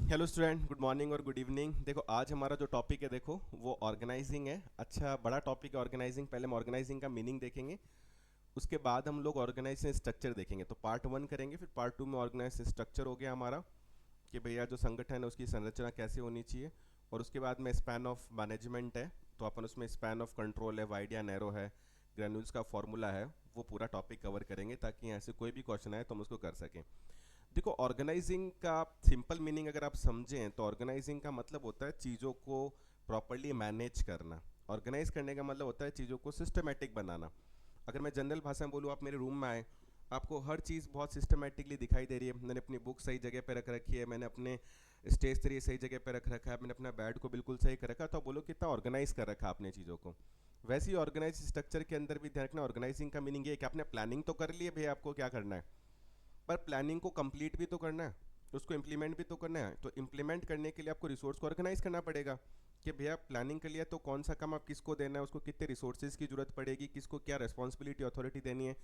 Hello student, good morning और good evening. देखो आज हमारा जो टॉपिक है देखो वो ऑर्गेनाइजिंग है। अच्छा बड़ा टॉपिक है ऑर्गेनाइजिंग। पहले हम ऑर्गेनाइजिंग का मीनिंग देखेंगे, उसके बाद हम लोग ऑर्गेनाइजेशन स्ट्रक्चर देखेंगे। तो पार्ट वन करेंगे, फिर पार्ट टू में ऑर्गेनाइजेशन स्ट्रक्चर हो गया हमारा कि भैया जो संगठन है उसकी संरचना कैसे होनी चाहिए। और उसके बाद में स्पैन ऑफ मैनेजमेंट है, तो अपन उसमें स्पैन ऑफ कंट्रोल है, वाइड या नैरो है, ग्रेन्यूल्स का फॉर्मूला है, वो पूरा टॉपिक कवर करेंगे ताकि यहाँ से कोई भी क्वेश्चन आए तो हम उसको कर सकें। देखो ऑर्गेनाइजिंग का सिंपल मीनिंग अगर आप समझें तो ऑर्गेनाइजिंग का मतलब होता है चीज़ों को प्रॉपरली मैनेज करना। ऑर्गेनाइज करने का मतलब होता है चीज़ों को सिस्टमेटिक बनाना। अगर मैं जनरल भाषा में बोलूँ, आप मेरे रूम में आए, आपको हर चीज़ बहुत सिस्टमेटिकली दिखाई दे रही है। मैंने अपनी बुक सही जगह पर रख रखी है, मैंने अपने स्टेशनरी सही जगह पर रख रखा है, मैंने अपना बेड को बिल्कुल सही कर रखा है, तो बोलो कितना ऑर्गेनाइज कर रखा आपने चीज़ों को। वैसे ही ऑर्गेनाइज स्ट्रक्चर के अंदर भी ध्यान रखना। ऑर्गेनाइजिंग का मीनिंग ये है कि आपने प्लानिंग तो कर ली है भैया आपको क्या करना है, पर प्लानिंग को कंप्लीट भी तो करना है, उसको इम्प्लीमेंट भी तो करना है। तो इम्प्लीमेंट करने के लिए आपको रिसोर्स को ऑर्गेनाइज करना पड़ेगा कि भैया प्लानिंग कर लिया तो कौन सा काम आप किसको देना है, उसको कितने रिसोर्सेज की जरूरत पड़ेगी, किसको क्या रिस्पॉन्सिबिलिटी अथॉरिटी देनी है,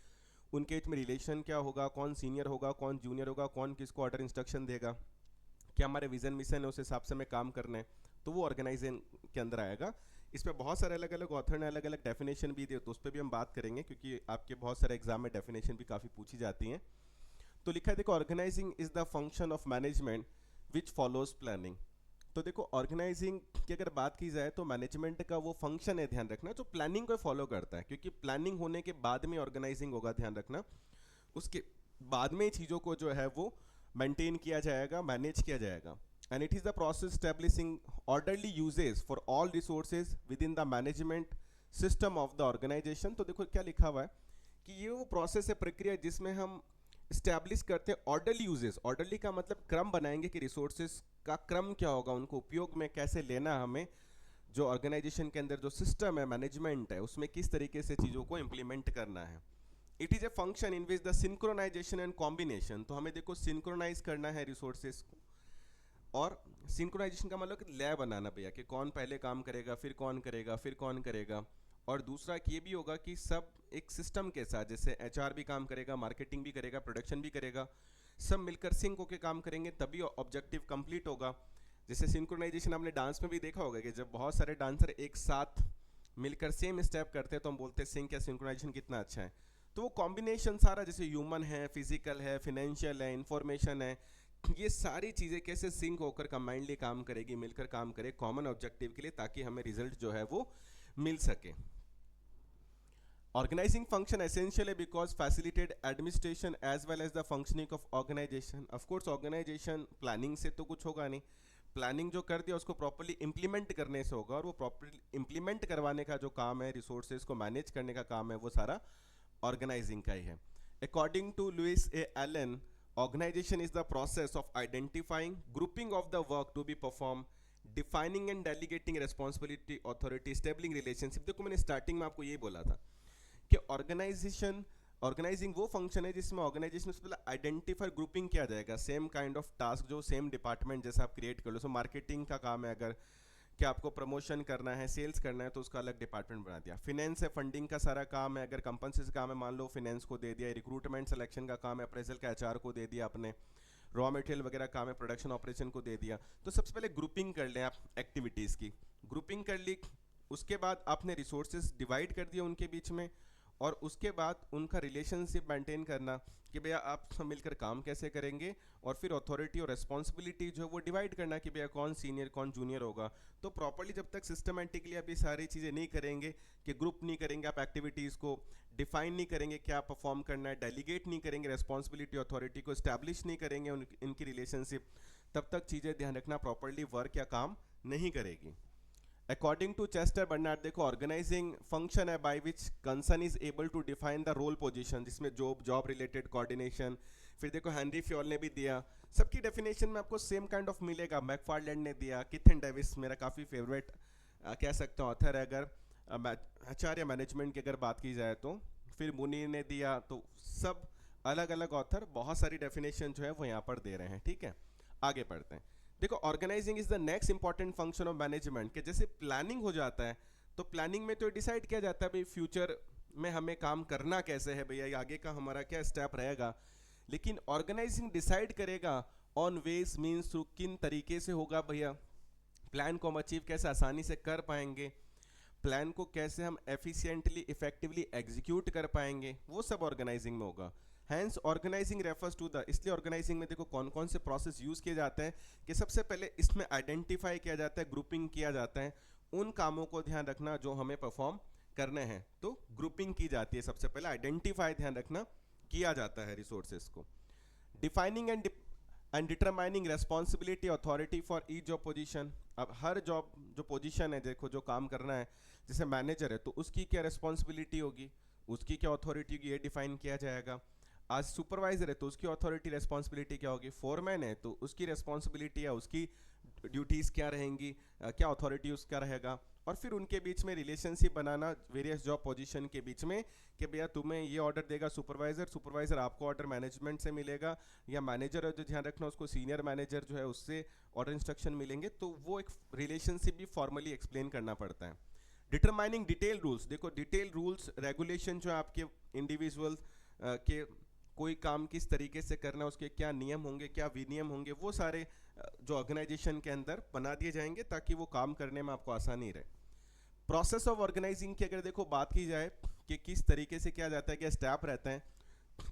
उनके बीच में रिलेशन क्या होगा, कौन सीनियर होगा कौन जूनियर होगा, कौन किसको ऑर्डर इंस्ट्रक्शन देगा, क्या हमारे विजन मिशन है उस हिसाब से हमें काम करना है। तो वो ऑर्गेनाइजेशन के अंदर आएगा। इस पर बहुत सारे अलग अलग ऑथर ने अलग अलग डेफिनेशन भी दिए, तो उस पर भी हम बात करेंगे क्योंकि आपके बहुत सारे एग्जाम में डेफिनेशन भी काफ़ी पूछी जाती हैं। तो लिखा है देखो organising is the function of management which follows planning. तो देखो ऑर्गेनाइजिंग की अगर बात की जाए तो मैनेजमेंट का वो फंक्शन है, ध्यान रखना, जो प्लानिंग को फॉलो करता है, क्योंकि प्लानिंग होने के बाद में ऑर्गेनाइजिंग होगा, ध्यान रखना। उसके बाद में चीज़ों को जो है वो मेंटेन किया जाएगा, मैनेज किया जाएगा। And it is the process establishing orderly uses for all resources within the management system of the organisation. तो देखो क्या लिखा हुआ है कि ये वो प्रोसेस है, प्रक्रिया जिसमें हम स्टैब्लिश करते हैं ऑर्डरली यूजेस। ऑर्डरली का मतलब क्रम बनाएंगे कि रिसोर्सेज का क्रम क्या होगा, उनको उपयोग में कैसे लेना है हमें। जो ऑर्गेनाइजेशन के अंदर जो सिस्टम है, मैनेजमेंट है, उसमें किस तरीके से चीज़ों को इम्प्लीमेंट करना है। It is a function in which the synchronisation and combination. तो हमें देखो सिंक्रोनाइज करना है रिसोर्सेज को, और सिंक्रोनाइजेशन का मतलब लय बनाना भैया कि कौन पहले काम करेगा, फिर कौन करेगा, फिर कौन करेगा। और दूसरा ये भी होगा कि सब एक सिस्टम के साथ, जैसे एचआर भी काम करेगा, मार्केटिंग भी करेगा, प्रोडक्शन भी करेगा, सब मिलकर सिंक होकर काम करेंगे तभी ऑब्जेक्टिव कंप्लीट होगा। जैसे सिंक्रोनाइजेशन आपने डांस में भी देखा होगा कि जब बहुत सारे डांसर एक साथ मिलकर सेम स्टेप करते हैं तो हम बोलते हैं सिंक या सिंक्रोनाइजेशन कितना अच्छा है। तो वो कॉम्बिनेशन सारा, जैसे ह्यूमन है, फिजिकल है, फिनेंशियल है, इंफॉर्मेशन है, ये सारी चीज़ें कैसे सिंक होकर कंबाइंडली काम करेगी, मिलकर काम करे कॉमन ऑब्जेक्टिव के लिए, ताकि हमें रिजल्ट जो है वो मिल सके। Organizing function essentially because facilitate administration as well as the functioning of organization. Of course organization planning से तो कुछ होगा नहीं, प्लानिंग जो कर दिया उसको प्रॉपरली इम्प्लीमेंट करने से होगा, और वो प्रॉपरली इम्प्लीमेंट करवाने का जो काम है, रिसोर्सेज को मैनेज करने का काम है, वो सारा ऑर्गेनाइजिंग का ही है। According to Louis A Allen, organisation is the process of identifying, grouping of the work to be perform, defining and delegating responsibility authority, establishing relationship. देखो मैंने स्टार्टिंग में आपको ये बोला था कि ऑर्गेनाइजिंग वो फंक्शन है जिसमें ऑर्गेनाइजेशन से पहले आइडेंटिफाई, ग्रुपिंग किया जाएगा सेम काइंड ऑफ टास्क जो सेम डिपार्टमेंट जैसा आप क्रिएट कर लो। सो मार्केटिंग का काम है, अगर कि आपको प्रमोशन करना है, सेल्स करना है, तो उसका अलग डिपार्टमेंट बना दिया। फिनेंस है, फंडिंग का सारा काम है, अगर कंपनी से काम है मान लो फिनेंस को दे दिया। रिक्रूटमेंट सिलेक्शन का काम है, अप्रेजल का एचआर को दे दिया आपने। रॉ मटेरियल वगैरह काम है, प्रोडक्शन ऑपरेशन को दे दिया। तो सबसे पहले ग्रुपिंग कर लें आप एक्टिविटीज़ की, ग्रुपिंग कर ली। उसके बाद आपने रिसोर्सेज डिवाइड कर दिए उनके बीच में, और उसके बाद उनका रिलेशनशिप मेंटेन करना कि भैया आप सब मिलकर काम कैसे करेंगे, और फिर अथॉरिटी और रिस्पॉन्सिबिलिटी जो है वो डिवाइड करना कि भैया कौन सीनियर कौन जूनियर होगा। तो प्रॉपर्ली जब तक सिस्टमेटिकली आप ये सारी चीज़ें नहीं करेंगे, कि ग्रुप नहीं करेंगे आप एक्टिविटीज़ को, डिफाइन नहीं करेंगे क्या परफॉर्म करना है, डेलीगेट नहीं करेंगे रिस्पॉन्सिबिलिटी अथॉरिटी को, इस्टेब्लिश नहीं करेंगे इनकी रिलेशनशिप, तब तक चीज़ें ध्यान रखना प्रॉपर्ली वर्क या काम नहीं करेगी। अकॉर्डिंग टू चेस्टर बर्नार्ड, देखो ऑर्गेनाइजिंग फंक्शन है by which concern is able to define the role position, जिसमें जॉब रिलेटेड कोऑर्डिनेशन। फिर देखो हेनरी फ्योल ने भी दिया, सबकी डेफिनेशन में आपको सेम काइंड ऑफ मिलेगा। मैकफार्लैंड ने दिया, किथन डेविस मेरा काफ़ी फेवरेट कह सकते हो ऑथर है अगर एचआर या मैनेजमेंट की अगर बात की जाए तो। फिर मुनी ने दिया, तो सब अलग अलग ऑथर बहुत सारी डेफिनेशन जो है वो यहाँ पर दे रहे हैं। ठीक है, आगे पढ़ते हैं। देखो organising is the next important function of management, कि जैसे प्लानिंग हो जाता है तो प्लानिंग में तो डिसाइड किया जाता है भाई फ्यूचर में हमें काम करना कैसे है, भैया आगे का हमारा क्या स्टेप रहेगा। लेकिन ऑर्गेनाइजिंग डिसाइड करेगा ऑन वेज मीन्स थ्रू, किन तरीके से होगा भैया, प्लान को हम अचीव कैसे आसानी से कर पाएंगे, प्लान को कैसे हम एफिशिएंटली इफेक्टिवली एग्जीक्यूट कर पाएंगे, वो सब ऑर्गेनाइजिंग में होगा। Hence organising refers to the, इसलिए ऑर्गेनाइजिंग में देखो कौन कौन से प्रोसेस यूज किए जाते हैं कि सबसे पहले इसमें आइडेंटिफाई किया जाता है, ग्रुपिंग किया जाता है उन कामों को, ध्यान रखना जो हमें परफॉर्म करने हैं, तो ग्रुपिंग की जाती है, सबसे पहले आइडेंटिफाई ध्यान रखना किया जाता है रिसोर्सेज को। Defining and determining responsibility authority for each job position. अब हर जॉब जो पोजीशन है, देखो जो काम करना है, जैसे मैनेजर है तो उसकी क्या रिस्पॉन्सिबिलिटी होगी, उसकी क्या अथॉरिटी होगी, ये डिफाइन किया जाएगा। आज सुपरवाइजर है तो उसकी अथॉरिटी रिस्पॉन्सिबिलिटी क्या होगी, फोरमैन है तो उसकी रिस्पॉन्सिबिलिटी या उसकी ड्यूटीज़ क्या रहेंगी, क्या अथॉरिटी उसका रहेगा। और फिर उनके बीच में रिलेशनशिप बनाना वेरियस जॉब पोजीशन के बीच में कि भैया तुम्हें ये ऑर्डर देगा सुपरवाइजर, सुपरवाइजर आपको ऑर्डर मैनेजमेंट से मिलेगा, या मैनेजर है जो ध्यान रखना उसको सीनियर मैनेजर जो है उससे ऑर्डर इंस्ट्रक्शन मिलेंगे, तो वो एक रिलेशनशिप भी फॉर्मली एक्सप्लेन करना पड़ता है। डिटरमाइनिंग डिटेल रूल्स, देखो डिटेल रूल्स रेगुलेशन जो है आपके इंडिविजुअल के कोई काम किस तरीके से करना है, उसके क्या नियम होंगे, क्या विनियम होंगे, वो सारे जो ऑर्गेनाइजेशन के अंदर बना दिए जाएंगे ताकि वो काम करने में आपको आसानी रहे। प्रोसेस ऑफ ऑर्गेनाइजिंग की अगर देखो बात की जाए कि किस तरीके से किया जाता है, क्या स्टेप रहता है,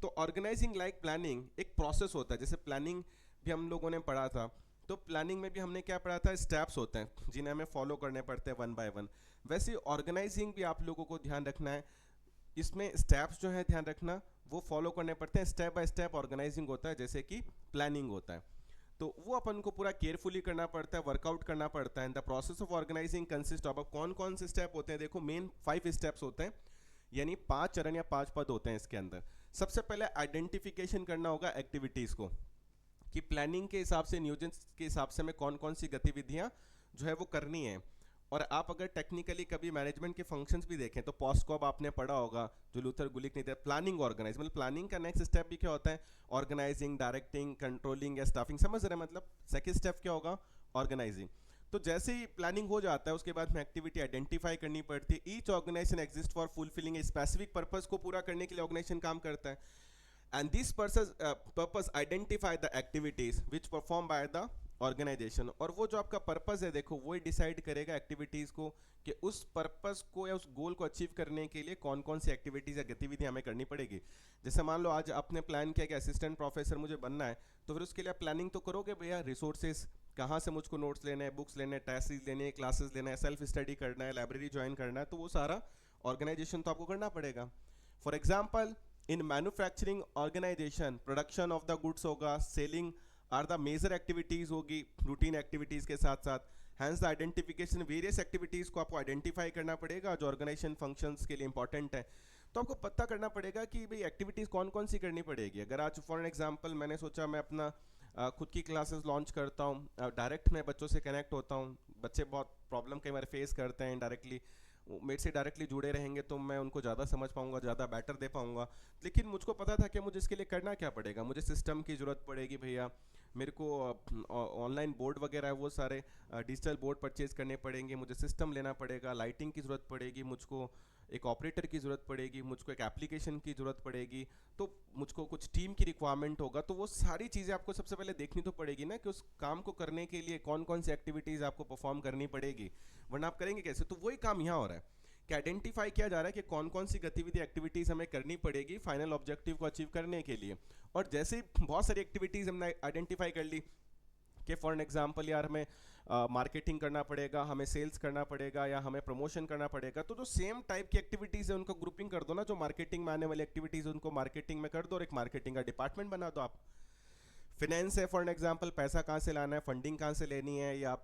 तो ऑर्गेनाइजिंग लाइक प्लानिंग एक प्रोसेस होता है। जैसे प्लानिंग भी हम लोगों ने पढ़ा था, तो प्लानिंग में भी हमने क्या पढ़ा था, स्टेप्स होते हैं जिन्हें हमें फॉलो करने पड़ते हैं वन बाय वन। वैसे ऑर्गेनाइजिंग भी आप लोगों को ध्यान रखना है, इसमें स्टेप्स जो है ध्यान रखना वो फॉलो करने पड़ते हैं, स्टेप बाय स्टेप ऑर्गेनाइजिंग होता है जैसे कि प्लानिंग होता है, तो वो अपन को पूरा केयरफुली करना पड़ता है, वर्कआउट करना पड़ता है। The process of organising consist of, कौन कौन से स्टेप होते हैं, देखो मेन 5 स्टेप्स होते हैं, यानी 5 चरण या 5 पद होते हैं इसके अंदर। सबसे पहले आइडेंटिफिकेशन करना होगा एक्टिविटीज़ को, कि प्लानिंग के हिसाब से, नियोजन के हिसाब से हमें कौन कौन सी गतिविधियां जो है वो करनी है। और आप अगर टेक्निकली कभी मैनेजमेंट के फंक्शंस भी देखें तो पॉस्टकॉप आपने पढ़ा होगा, जो लूथर गुलिक ने दिया, प्लानिंग ऑर्गेनाइज, मतलब प्लानिंग का नेक्स्ट स्टेप भी क्या होता है, ऑर्गेनाइजिंग, डायरेक्टिंग, कंट्रोलिंग या स्टाफिंग, समझ रहे हैं, मतलब सेकंड स्टेप क्या होगा, ऑर्गेनाइजिंग। तो जैसे ही प्लानिंग हो जाता है उसके बाद में एक्टिविटी आइडेंटिफाई करनी पड़ती है। Each organisation exist for fulfilling a specific purpose, को पूरा करने के लिए ऑर्गेनाइजेशन काम करता है। And this purpose identify the activities which perform by the organisation, और वो जो आपका पर्पस है देखो वही डिसाइड करेगा एक्टिविटीज को कि उस पर्पस को या उस गोल को अचीव करने के लिए कौन कौन सी एक्टिविटीज या गतिविधियां हमें करनी पड़ेगी। जैसे मान लो आज आपने प्लान किया कि असिस्टेंट प्रोफेसर मुझे बनना है, तो फिर उसके लिए प्लानिंग तो करोगे भैया, रिसोर्सेज कहाँ से मुझको नोट्स लेने हैं, बुक्स लेने हैं, टेस्ट लेने हैं, क्लासेस लेना है, सेल्फ स्टडी करना है, लाइब्रेरी ज्वाइन करना है, तो वो सारा ऑर्गेनाइजेशन तो आपको करना पड़ेगा। For example in manufacturing organisation production of the goods होगा, selling are the major activities होगी रूटीन एक्टिविटीज के साथ साथ। Hence the identification, various activities को आपको आइडेंटिफाई करना पड़ेगा जो ऑर्गेनाइजेशन फंक्शंस के लिए इंपॉर्टेंट है। तो आपको पता करना पड़ेगा कि भाई एक्टिविटीज कौन कौन सी करनी पड़ेगी। अगर आज फॉर एग्जांपल मैंने सोचा मैं अपना खुद की क्लासेस लॉन्च करता हूँ, डायरेक्ट मैं बच्चों से कनेक्ट होता हूँ, बच्चे बहुत प्रॉब्लम कई बार फेस करते हैं डायरेक्टली, मेरे से डायरेक्टली जुड़े रहेंगे तो मैं उनको ज़्यादा समझ पाऊंगा, ज़्यादा बेटर दे पाऊंगा। लेकिन मुझको पता था कि मुझे इसके लिए करना क्या पड़ेगा, मुझे सिस्टम की ज़रूरत पड़ेगी भैया, मेरे को ऑनलाइन बोर्ड वगैरह है वो सारे डिजिटल बोर्ड परचेज करने पड़ेंगे, मुझे सिस्टम लेना पड़ेगा, लाइटिंग की ज़रूरत पड़ेगी, मुझको एक ऑपरेटर की ज़रूरत पड़ेगी, मुझको एक एप्लीकेशन की ज़रूरत पड़ेगी, तो मुझको कुछ टीम की रिक्वायरमेंट होगा। तो वो सारी चीज़ें आपको सबसे पहले देखनी तो पड़ेगी ना कि उस काम को करने के लिए कौन कौन सी एक्टिविटीज़ आपको परफॉर्म करनी पड़ेगी, वरना आप करेंगे कैसे। तो वही काम यहाँ हो रहा है कि आइडेंटिफाई किया जा रहा है कि कौन कौन सी गतिविधि एक्टिविटीज़ हमें करनी पड़ेगी फाइनल ऑब्जेक्टिव को अचीव करने के लिए। और जैसे ही बहुत सारी एक्टिविटीज़ हमने आइडेंटिफाई कर ली कि फॉर एग्जांपल यार हमें मार्केटिंग करना पड़ेगा, हमें सेल्स करना पड़ेगा, या हमें प्रमोशन करना पड़ेगा, तो जो सेम टाइप की एक्टिविटीज़ है उनको ग्रुपिंग कर दो ना, जो मार्केटिंग में आने वाली एक्टिविटीज़ उनको मार्केटिंग में कर दो और एक मार्केटिंग का डिपार्टमेंट बना दो आप। फिनेंस है फॉर एग्जांपल, पैसा कहाँ से लाना है, फंडिंग कहाँ से लेनी है, या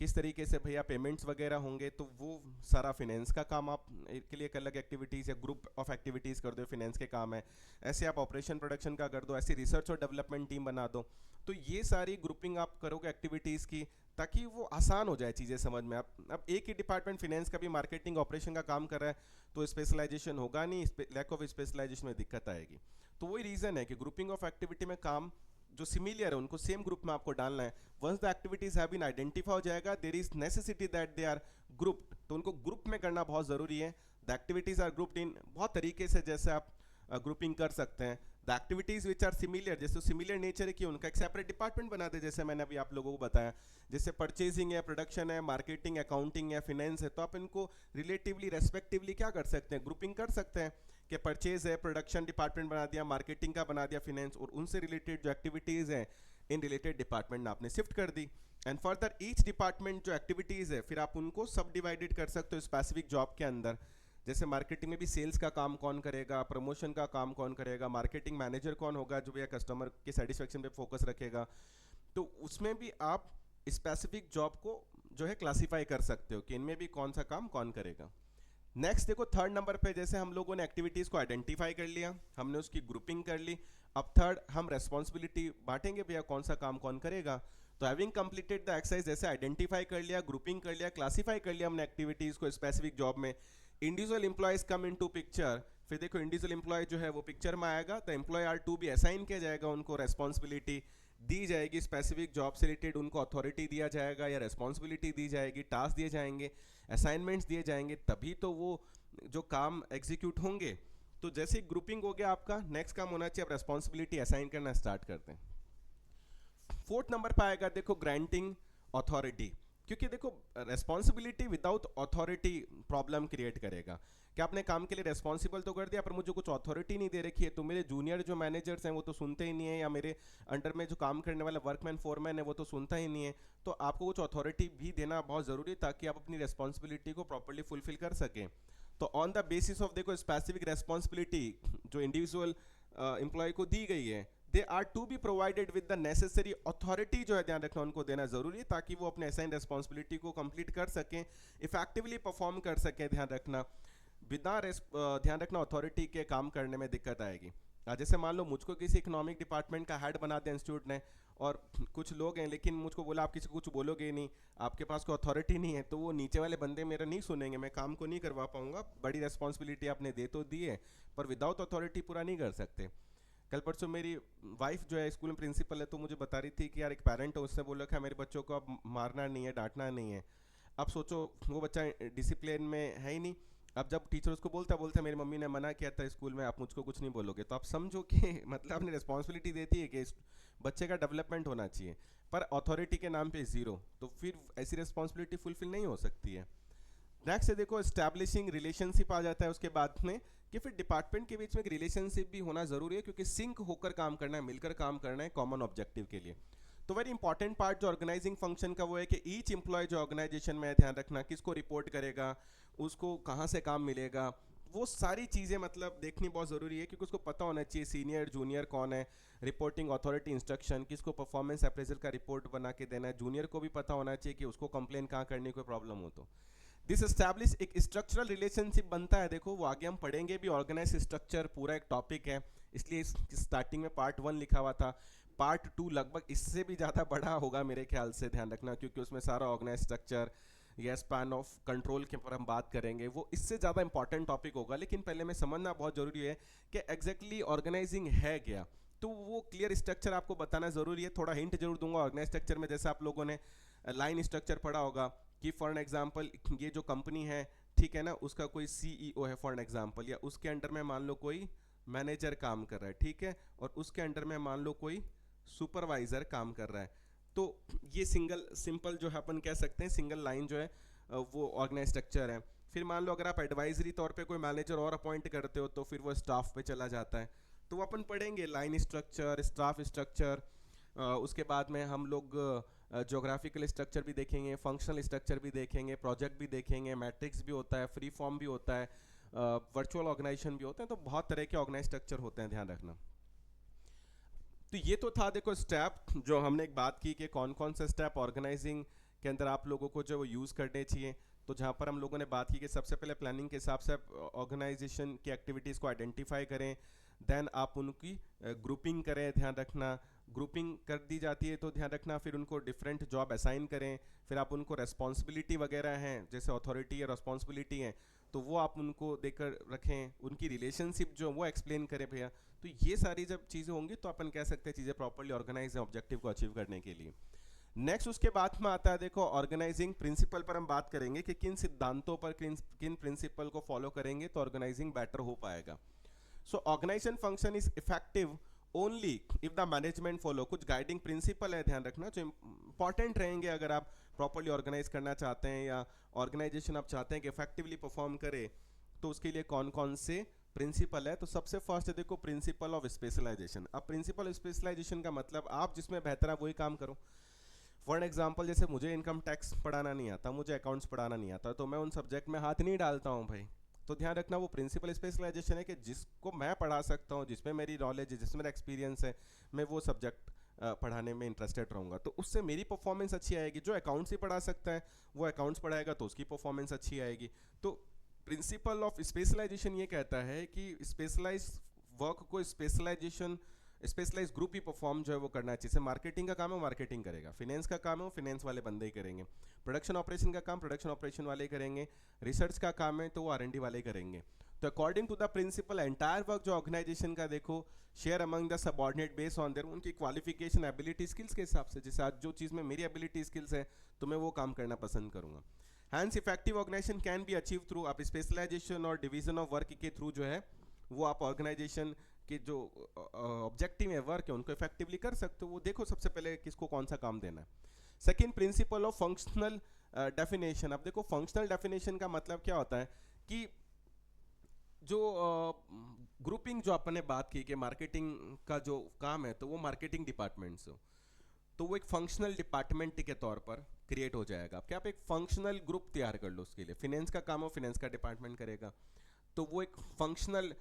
किस तरीके से भैया पेमेंट्स वगैरह होंगे, तो वो सारा फिनेंस का काम आप के लिए एक अलग एक्टिविटीज़ या ग्रुप ऑफ एक्टिविटीज़ कर दो, फिनेंस के काम है। ऐसे आप ऑपरेशन प्रोडक्शन का कर दो, ऐसी रिसर्च और डेवलपमेंट टीम बना दो। तो ये सारी ग्रुपिंग आप करोगे एक्टिविटीज़ की ताकि वो आसान हो जाए चीज़ें समझ में। आप अब एक ही डिपार्टमेंट फिनेंस का भी मार्केटिंग ऑपरेशन का काम कर रहा है तो स्पेशलाइजेशन होगा नहीं, लैक ऑफ स्पेशलाइजेशन में दिक्कत आएगी। तो वही रीज़न है कि ग्रुपिंग ऑफ एक्टिविटी में काम जो सिमिलर है उनको सेम ग्रुप में आपको डालना है। Once the activities have been identify हो जाएगा, there is necessity that they are grouped, तो उनको ग्रुप में करना बहुत ज़रूरी है। The activities are grouped in बहुत तरीके से, जैसे आप ग्रुपिंग कर सकते हैं। The activities which are similar, जैसे सिमिलर नेचर की उनका एक सेपरेट डिपार्टमेंट बना दे, जैसे मैंने अभी आप लोगों को बताया, जैसे परचेजिंग है, प्रोडक्शन है, मार्केटिंग, अकाउंटिंग है, फाइनेंस है, तो आप इनको रिलेटिवली रेस्पेक्टिवली क्या कर सकते हैं, ग्रुपिंग कर सकते हैं कि परचेज है, प्रोडक्शन डिपार्टमेंट बना दिया, मार्केटिंग का बना दिया फाइनेंस, और उनसे रिलेटेड जो एक्टिविटीज़ हैं इन रिलेटेड डिपार्टमेंट में आपने शिफ्ट कर दी। एंड फर्दर ईच डिपार्टमेंट जो एक्टिविटीज़ है फिर आप उनको सब डिवाइडेड कर सकते हो स्पेसिफिक जॉब के अंदर। जैसे मार्केटिंग में भी सेल्स का काम कौन करेगा, प्रमोशन का काम कौन करेगा, मार्केटिंग मैनेजर कौन होगा जो भैया कस्टमर के सेटिस्फेक्शन पे फोकस रखेगा, तो उसमें भी आप स्पेसिफिक जॉब को जो है क्लासीफाई कर सकते हो कि इनमें भी कौन सा काम कौन करेगा। नेक्स्ट देखो थर्ड नंबर पे, जैसे हम लोगों ने एक्टिविटीज़ को आइडेंटिफाई कर लिया, हमने उसकी ग्रुपिंग कर ली, अब थर्ड हम रेस्पॉन्सिबिलिटी बांटेंगे भैया कौन सा काम कौन करेगा। तो हैविंग कंप्लीटेड द एक्सरसाइज, जैसे आइडेंटिफाई कर लिया, ग्रुपिंग कर लिया, क्लासीफाई कर लिया हमने एक्टिविटीज़ को स्पेसिफिक जॉब में, individual employees come into picture. फिर देखो इंडिविजुअल एम्प्लॉय जो है वो पिक्चर में आएगा, तो एम्प्लॉय आर टू भी असाइन किया जाएगा, उनको रेस्पॉन्सिबिलिटी दी जाएगी, स्पेसिफिक जॉब से रिलेटेड उनको अथॉरिटी दिया जाएगा या रेस्पॉन्सिबिलिटी दी जाएगी, टास्क दिए जाएंगे, असाइनमेंट्स दिए जाएंगे, तभी तो वो जो काम एग्जीक्यूट होंगे। तो जैसे ग्रुपिंग हो गया आपका, नेक्स्ट काम होना चाहिए, अब रेस्पॉन्सिबिलिटी असाइन करना स्टार्ट करते हैं। फोर्थ नंबर पर आएगा देखो ग्रांटिंग अथॉरिटी, क्योंकि देखो responsibility without authority problem create करेगा कि आपने काम के लिए रेस्पॉन्सिबल तो कर दिया पर मुझे कुछ अथॉरिटी नहीं दे रखी है, तो मेरे जूनियर जो मैनेजर्स हैं वो तो सुनते ही नहीं है, या मेरे अंडर में जो काम करने वाला वर्कमैन फोरमैन है वो तो सुनता ही नहीं है। तो आपको कुछ अथॉरिटी भी देना बहुत ज़रूरी है ताकि आप अपनी रेस्पॉन्सिबिलिटी को प्रॉपरली फुलफिल कर सकें। तो ऑन द बेसिस ऑफ देखो स्पेसिफिक रेस्पॉन्सिबिलिटी जो इंडिविजुअल एम्प्लॉय को दी गई है, they are to be provided with the necessary authority, जो है ध्यान रखना उनको देना जरूरी है ताकि वो अपने असाइन रेस्पॉन्सिबिलिटी को कंप्लीट कर सकें, इफेक्टिवली परफॉर्म कर सकें। ध्यान रखना बिना ध्यान रखना अथॉरिटी के काम करने में दिक्कत आएगी। जैसे मान लो मुझको किसी इकोनॉमिक डिपार्टमेंट का हेड बना दिया इंस्टीट्यूट ने, और कुछ लोग हैं लेकिन मुझको बोला आप किसी को कुछ बोलोगे ही नहीं, आपके पास कोई अथॉरिटी नहीं है, तो वो नीचे वाले बंदे मेरा नहीं सुनेंगे, मैं काम को नहीं करवा पाऊंगा। बड़ी रेस्पॉन्सिबिलिटी आपने दे तो दी है पर विदाउट अथॉरिटी पूरा नहीं कर सकते। कल परसों मेरी वाइफ जो है स्कूल में प्रिंसिपल है, तो मुझे बता रही थी कि यार एक पेरेंट है उसने बोला कि मेरे बच्चों को अब मारना नहीं है, डांटना नहीं है। अब सोचो वो बच्चा डिसिप्लिन में है ही नहीं, अब जब टीचर उसको बोलता मेरी मम्मी ने मना किया था स्कूल में आप मुझको कुछ नहीं बोलोगे, तो आप समझो कि मतलब आपने रिस्पॉन्सिबिलिटी देती है कि बच्चे का डेवलपमेंट होना चाहिए पर अथॉरिटी के नाम पे जीरो, तो फिर ऐसी रिस्पॉन्सिबिलिटी फुलफिल नहीं हो सकती है। नेक्स्ट है देखो एस्टैब्लिशिंग रिलेशनशिप आ जाता है उसके बाद में, कि फिर डिपार्टमेंट के बीच में एक रिलेशनशिप भी होना जरूरी है क्योंकि सिंक होकर काम करना है, मिलकर काम करना है कॉमन ऑब्जेक्टिव के लिए। तो वेरी इंपॉर्टेंट पार्ट जो ऑर्गेनाइजिंग फंक्शन का वो है कि ईच एम्प्लॉय जो ऑर्गेनाइजेशन में है, ध्यान रखना किसको रिपोर्ट करेगा, उसको कहाँ से काम मिलेगा, वो सारी चीज़ें मतलब देखनी बहुत ज़रूरी है क्योंकि उसको पता होना चाहिए सीनियर जूनियर कौन है, रिपोर्टिंग अथॉरिटी इंस्ट्रक्शन, किसको परफॉर्मेंस अप्रेजल का रिपोर्ट बना के देना है, जूनियर को भी पता होना चाहिए कि उसको कंप्लेन कहाँ करनी कोई प्रॉब्लम हो तो। दिस एस्टैब्लिश एक स्ट्रक्चरल रिलेशनशिप बनता है, देखो वो आगे हम पढ़ेंगे भी, ऑर्गेनाइज स्ट्रक्चर पूरा एक टॉपिक है, इसलिए स्टार्टिंग में पार्ट 1 लिखा हुआ था, पार्ट 2 लगभग इससे भी ज़्यादा बड़ा होगा मेरे ख्याल से, ध्यान रखना क्योंकि उसमें सारा ऑर्गेनाइज स्ट्रक्चर या स्पैन ऑफ कंट्रोल के ऊपर हम बात करेंगे, वो इससे ज़्यादा इंपॉर्टेंट टॉपिक होगा। लेकिन पहले में समझना बहुत ज़रूरी है कि एग्जैक्टली ऑर्गेनाइजिंग है क्या, तो वो क्लियर स्ट्रक्चर आपको बताना ज़रूरी है। थोड़ा हिंट जरूर दूंगा ऑर्गेनाइज स्ट्रक्चर में, जैसे आप लोगों ने लाइन स्ट्रक्चर पढ़ा होगा कि फॉर एन एग्जाम्पल ये जो कंपनी है ठीक है ना, उसका कोई सीईओ है फॉर एन एग्जाम्पल, या उसके अंडर में मान लो कोई मैनेजर काम कर रहा है, ठीक है, और उसके अंडर में मान लो कोई सुपरवाइजर काम कर रहा है, तो ये सिंपल जो है अपन कह सकते हैं सिंगल लाइन जो है वो ऑर्गेनाइज स्ट्रक्चर है। फिर मान लो अगर आप एडवाइजरी तौर पे कोई मैनेजर और अपॉइंट करते हो तो फिर वो स्टाफ पे चला जाता है, तो वो अपन पढ़ेंगे लाइन स्ट्रक्चर, स्टाफ स्ट्रक्चर, उसके बाद में हम लोग ज्योग्राफिकल स्ट्रक्चर भी देखेंगे, फंक्शनल स्ट्रक्चर भी देखेंगे, प्रोजेक्ट भी देखेंगे, मैट्रिक्स भी होता है, फ्री फॉर्म भी होता है, वर्चुअल ऑर्गेनाइजेशन भी होते हैं, तो बहुत तरह के ऑर्गेनाइज स्ट्रक्चर होते हैं, ध्यान रखना। तो ये तो था देखो स्टेप जो हमने एक बात की कि कौन कौन से स्टेप ऑर्गेनाइजिंग के अंदर आप लोगों को जो वो यूज़ करने चाहिए। तो जहाँ पर हम लोगों ने बात की कि सबसे पहले प्लानिंग के हिसाब से ऑर्गेनाइजेशन की एक्टिविटीज़ को आइडेंटिफाई करें, देन आप उनकी ग्रुपिंग करें, ध्यान रखना ग्रुपिंग कर दी जाती है तो ध्यान रखना फिर उनको डिफरेंट जॉब असाइन करें, फिर आप उनको रेस्पॉन्सिबिलिटी वगैरह हैं जैसे अथॉरिटी या रेस्पॉन्सिबिलिटी हैं तो वो आप उनको देकर रखें, उनकी रिलेशनशिप जो वो एक्सप्लेन करें भैया। तो ये सारी जब चीज़ें होंगी तो अपन कह सकते हैं चीज़ें प्रॉपर्ली ऑर्गेनाइज है ऑब्जेक्टिव को अचीव करने के लिए। नेक्स्ट उसके बाद में आता है देखो ऑर्गेनाइजिंग प्रिंसिपल पर हम बात करेंगे कि किन सिद्धांतों पर किन प्रिंसिपल को फॉलो करेंगे तो ऑर्गेनाइजिंग बेटर हो पाएगा। So organisation function is effective only if the management follow. कुछ गाइडिंग प्रिंसिपल है, ध्यान रखना, जो इंपॉर्टेंट रहेंगे अगर आप प्रॉपर्ली ऑर्गेनाइज करना चाहते हैं या ऑर्गेनाइजेशन आप चाहते हैं कि इफेक्टिवली परफॉर्म करे, तो उसके लिए कौन कौन से प्रिंसिपल है। तो सबसे फर्स्ट है देखो प्रिंसिपल ऑफ स्पेशलाइजेशन। अब प्रिंसिपल ऑफ स्पेशलाइजेशन का मतलब आप जिसमें बेहतर है वही काम करो। फॉर एग्जाम्पल जैसे मुझे इनकम टैक्स पढ़ाना नहीं आता, मुझे अकाउंट्स पढ़ाना नहीं आता, तो मैं उन सब्जेक्ट में हाथ नहीं डालता हूँ भाई। तो ध्यान रखना वो प्रिंसिपल स्पेशलाइजेशन है कि जिसको मैं पढ़ा सकता हूँ, जिसमें मेरी नॉलेज है, जिसमें मेरा एक्सपीरियंस है, मैं वो सब्जेक्ट पढ़ाने में इंटरेस्टेड रहूँगा, तो उससे मेरी परफॉर्मेंस अच्छी आएगी। जो अकाउंट्स ही पढ़ा सकता है वो अकाउंट्स पढ़ाएगा तो उसकी परफॉर्मेंस अच्छी आएगी। तो प्रिंसिपल ऑफ स्पेशलाइजेशन ये कहता है कि स्पेशलाइज वर्क को स्पेशलाइज ग्रुप ही परफॉर्म जो है वो करना चाहिए। जैसे मार्केटिंग का काम है मार्केटिंग करेगा, फाइनेंस का काम है वो फाइनेंस वाले बंदे ही करेंगे, प्रोडक्शन ऑपरेशन का काम प्रोडक्शन ऑपरेशन वाले ही करेंगे, रिसर्च का काम है तो वो R&D वाले ही करेंगे। तो according to the principle entire work जो ऑर्गेनाइजेशन का देखो share among the subordinate base on their उनकी क्वालिफिकेशन एबिलिटी स्किल्स के हिसाब से। जैसे आज जो चीज़ में मेरी एबिलिटी स्किल्स है तो मैं वो काम करना पसंद करूँगा। Hence effective organisation can be achieve through, आप स्पेशलाइजेशन और डिवीजन ऑफ वर्क के थ्रू जो है वो आप ऑर्गेनाइजेशन के जो ऑब्जेक्टिव है वर्क है उनको इफेक्टिवली कर सकते हो। वो देखो सबसे पहले किसको कौन सा काम देना है। Second principle of functional definition. अब देखो फंक्शनल डेफिनेशन का मतलब क्या होता है कि जो ग्रुपिंग जो आपने बात की कि मार्केटिंग का जो काम है तो वो मार्केटिंग डिपार्टमेंट से हो, तो वो एक फंक्शनल डिपार्टमेंट के तौर पर क्रिएट हो जाएगा। क्या आप एक फंक्शनल ग्रुप तैयार कर लो उसके लिए, फाइनेंस का काम हो फाइनेंस का डिपार्टमेंट करेगा, तो वो एक फंक्शनल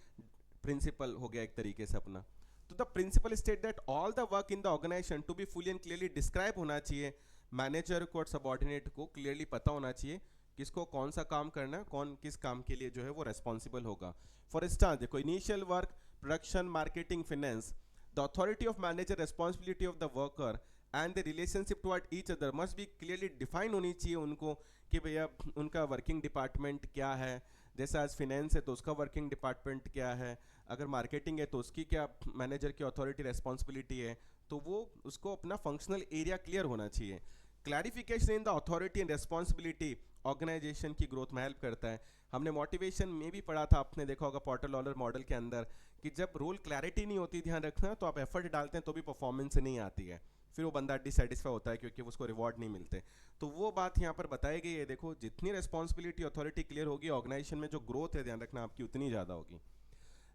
प्रिंसिपल हो गया एक तरीके से अपना। तो the principle state that all the work in the organisation to be fully and clearly describe होना चाहिए। मैनेजर को और सबऑर्डिनेट को क्लियरली पता होना चाहिए किसको कौन सा काम करना है, कौन किस काम के लिए जो है वो रेस्पॉन्सिबल होगा। फॉर इंस्टांस देखो initial work production marketing finance, the authority of manager responsibility of the worker and the relationship toward each other must be clearly define होनी चाहिए उनको कि भैया उनका वर्किंग डिपार्टमेंट क्या है। जैसे आज फिनेंस है तो उसका वर्किंग डिपार्टमेंट क्या है, अगर मार्केटिंग है तो उसकी क्या मैनेजर की अथॉरिटी रेस्पॉन्सिबिलिटी है, तो वो उसको अपना फंक्शनल एरिया क्लियर होना चाहिए। Clarification in the authority and responsibility organisation की ग्रोथ में हेल्प करता है। हमने मोटिवेशन में भी पढ़ा था, आपने देखा होगा पॉटर लॉलर मॉडल के अंदर, कि जब रोल क्लैरिटी नहीं होती, ध्यान रखना, तो आप एफर्ट डालते हैं तो भी परफॉर्मेंस नहीं आती है, फिर वो बंदा डिससेटिस्फाई होता है क्योंकि उसको रिवॉर्ड नहीं मिलते। तो वो बात यहाँ पर बताई गई है। देखो जितनी रेस्पॉन्सिबिलिटी अथॉरिटी क्लियर होगी ऑर्गेनाइजेशन में जो ग्रोथ है, ध्यान रखना, आपकी उतनी ज़्यादा होगी।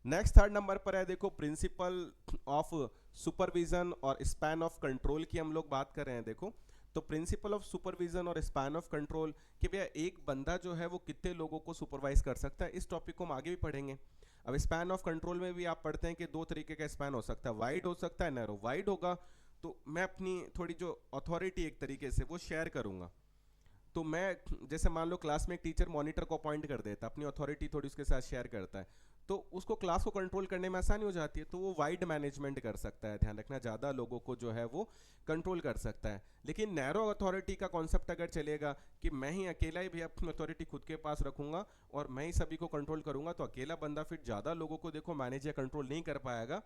नेक्स्ट थर्ड नंबर पर है देखो प्रिंसिपल ऑफ सुपरविजन और स्पैन ऑफ कंट्रोल की हम लोग बात कर रहे हैं। देखो तो प्रिंसिपल ऑफ सुपरविजन और स्पैन ऑफ कंट्रोल कि भैया एक बंदा जो है वो कितने लोगों को सुपरवाइज कर सकता है, इस टॉपिक को हम आगे भी पढ़ेंगे। अब स्पैन ऑफ कंट्रोल में भी आप पढ़ते हैं कि दो तरीके का स्पैन हो सकता है, वाइड हो सकता है, नैरो। वाइड होगा तो मैं अपनी थोड़ी जो अथॉरिटी एक तरीके से वो शेयर करूंगा। तो मैं जैसे मान लो क्लास में एक टीचर मॉनिटर को अपॉइंट कर देता है, अपनी अथॉरिटी थोड़ी उसके साथ शेयर करता है, तो उसको क्लास को कंट्रोल करने में आसानी हो जाती है, तो वो वाइड मैनेजमेंट कर सकता है। ध्यान रखना, ज़्यादा लोगों को जो है वो कंट्रोल कर सकता है। लेकिन नैरो अथॉरिटी का कॉन्सेप्ट अगर चलेगा कि मैं ही अकेला ही भी अपनी अथॉरिटी खुद के पास रखूंगा और मैं ही सभी को कंट्रोल करूंगा, तो अकेला बंदा फिर ज़्यादा लोगों को देखो मैनेज या कंट्रोल नहीं कर पाएगा,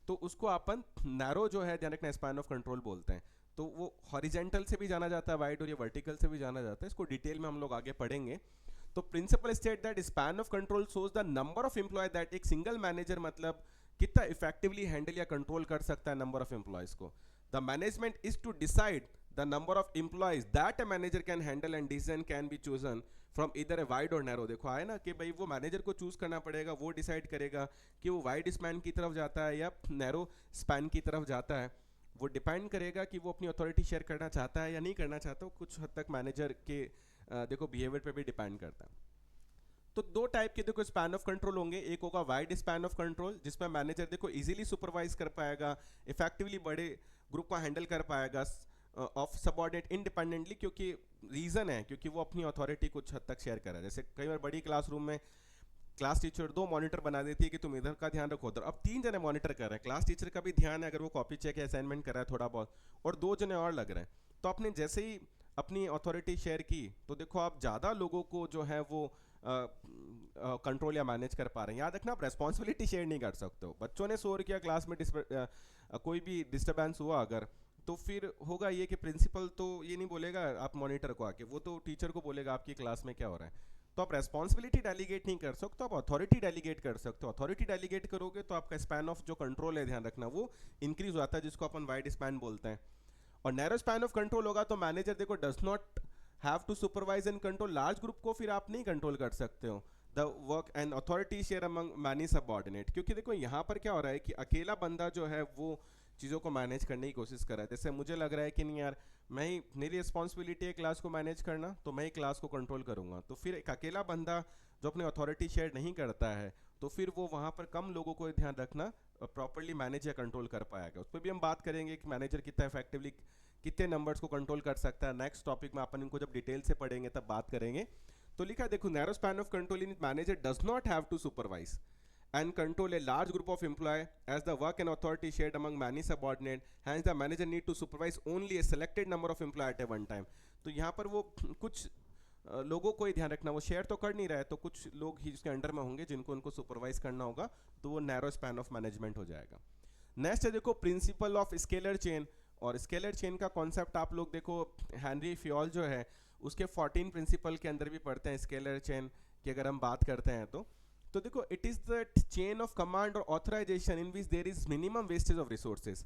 तो उसको अपन नैरो जो है ध्यान रखना स्पैन ऑफ कंट्रोल बोलते हैं। तो वो हॉरिजेंटल से भी जाना जाता है वाइड, और ये वर्टिकल से भी जाना जाता है, इसको डिटेल में हम लोग आगे पढ़ेंगे। तो principle state that span of control shows the number of employ that एक सिंगल मैनेजर मतलब कितना इफेक्टिवली हैंडल या कंट्रोल कर सकता है नंबर ऑफ एम्प्लॉयज को। The management is to decide the number of employees that a manager can handle and decision can be chosen from either a wide और narrow. देखो आए ना कि भाई वो मैनेजर को चूज करना पड़ेगा, वो डिसाइड करेगा कि वो वाइड स्पैन की तरफ जाता है या नैरो स्पैन की तरफ जाता है। वो डिपेंड करेगा कि वो अपनी अथॉरिटी शेयर करना चाहता है या नहीं करना चाहता, कुछ हद तक मैनेजर के देखो बिहेवियर पे भी डिपेंड करता है। तो दो टाइप के देखो स्पैन ऑफ कंट्रोल होंगे, एक होगा वाइड स्पैन ऑफ कंट्रोल जिसमें मैनेजर देखो इजीली सुपरवाइज कर पाएगा, इफेक्टिवली बड़े ग्रुप को हैंडल कर पाएगा ऑफ सबऑर्डिनेट इंडिपेंडेंटली, क्योंकि रीजन है क्योंकि वो अपनी अथॉरिटी कुछ हद तक शेयर कर रहा है। जैसे कई बार बड़ी क्लासरूम में क्लास टीचर दो मॉनिटर बना देती है कि तुम इधर का ध्यान रखो उधर, अब तीन जने मॉनिटर कर रहे हैं, क्लास टीचर का भी ध्यान है अगर वो कॉपी चेक या असाइनमेंट कर रहा है थोड़ा बहुत, और दो जने और लग रहे हैं, तो आपने जैसे ही अपनी अथॉरिटी शेयर की तो देखो आप ज़्यादा लोगों को जो है वो कंट्रोल या मैनेज कर पा रहे हैं। याद रखना आप रेस्पॉन्सिबिलिटी शेयर नहीं कर सकते हो। बच्चों ने शोर किया क्लास में, कोई भी डिस्टर्बेंस हुआ अगर, तो फिर होगा ये कि प्रिंसिपल तो ये नहीं बोलेगा आप मॉनिटर को आके, वो तो टीचर को बोलेगा आपकी क्लास में क्या हो रहा है। तो आप रेस्पॉन्सिबिलिटी डेलीगेट नहीं कर सकते, आप अथॉरिटी डेलीगेट कर सकते हो। अथॉरिटी डेलीगेट करोगे तो आपका स्पैन ऑफ जो कंट्रोल है, ध्यान रखना, वो इंक्रीज होता है, जिसको अपन वाइड स्पैन बोलते हैं। और नैरो स्पैन ऑफ कंट्रोल होगा तो मैनेजर देखो does not have to supervise and control large group को, फिर आप नहीं कंट्रोल कर सकते हो the work and authority share among many subordinate. क्योंकि देखो यहाँ पर क्या हो रहा है कि अकेला बंदा जो है वो चीज़ों को मैनेज करने की कोशिश कर रहा है। जैसे मुझे लग रहा है कि नहीं यार, मैं ही, मेरी रिस्पॉन्सिबिलिटी है क्लास को मैनेज करना, तो मैं ही क्लास को कंट्रोल करूँगा। तो फिर एक अकेला बंदा जो अपने अथॉरिटी शेयर नहीं करता है, तो फिर वो वहाँ पर कम लोगों को ध्यान रखना प्रॉपरली मैनेज या कंट्रोल कर पाएगा। उस पर भी हम बात करेंगे कि मैनेजर कितना इफेक्टिवली कितने नंबर्स को कंट्रोल कर सकता है। नेक्स्ट टॉपिक में अपन इनको जब डिटेल से पढ़ेंगे तब बात करेंगे। तो लिखा है देखो, narrow span of control in manager does not have to supervise and control a large group of employee as the work and authority shared among many subordinate, hence the manager need to supervise only a selected number of employee at a one time। तो यहाँ पर वो कुछ लोगों को ही ध्यान रखना, वो शेयर तो कर नहीं रहा है, तो कुछ लोग ही उसके अंडर में होंगे जिनको उनको सुपरवाइज करना होगा, तो वो नैरो स्पैन ऑफ मैनेजमेंट हो जाएगा। नेक्स्ट है देखो प्रिंसिपल ऑफ स्केलर चेन। और स्केलर चेन का कॉन्सेप्ट आप लोग देखो हेनरी फ्योल जो है उसके 14 प्रिंसिपल के अंदर भी पढ़ते हैं स्केलर चेन की अगर हम बात करते हैं तो देखो it is the chain of command और authorisation in which there is minimum wastage of resources,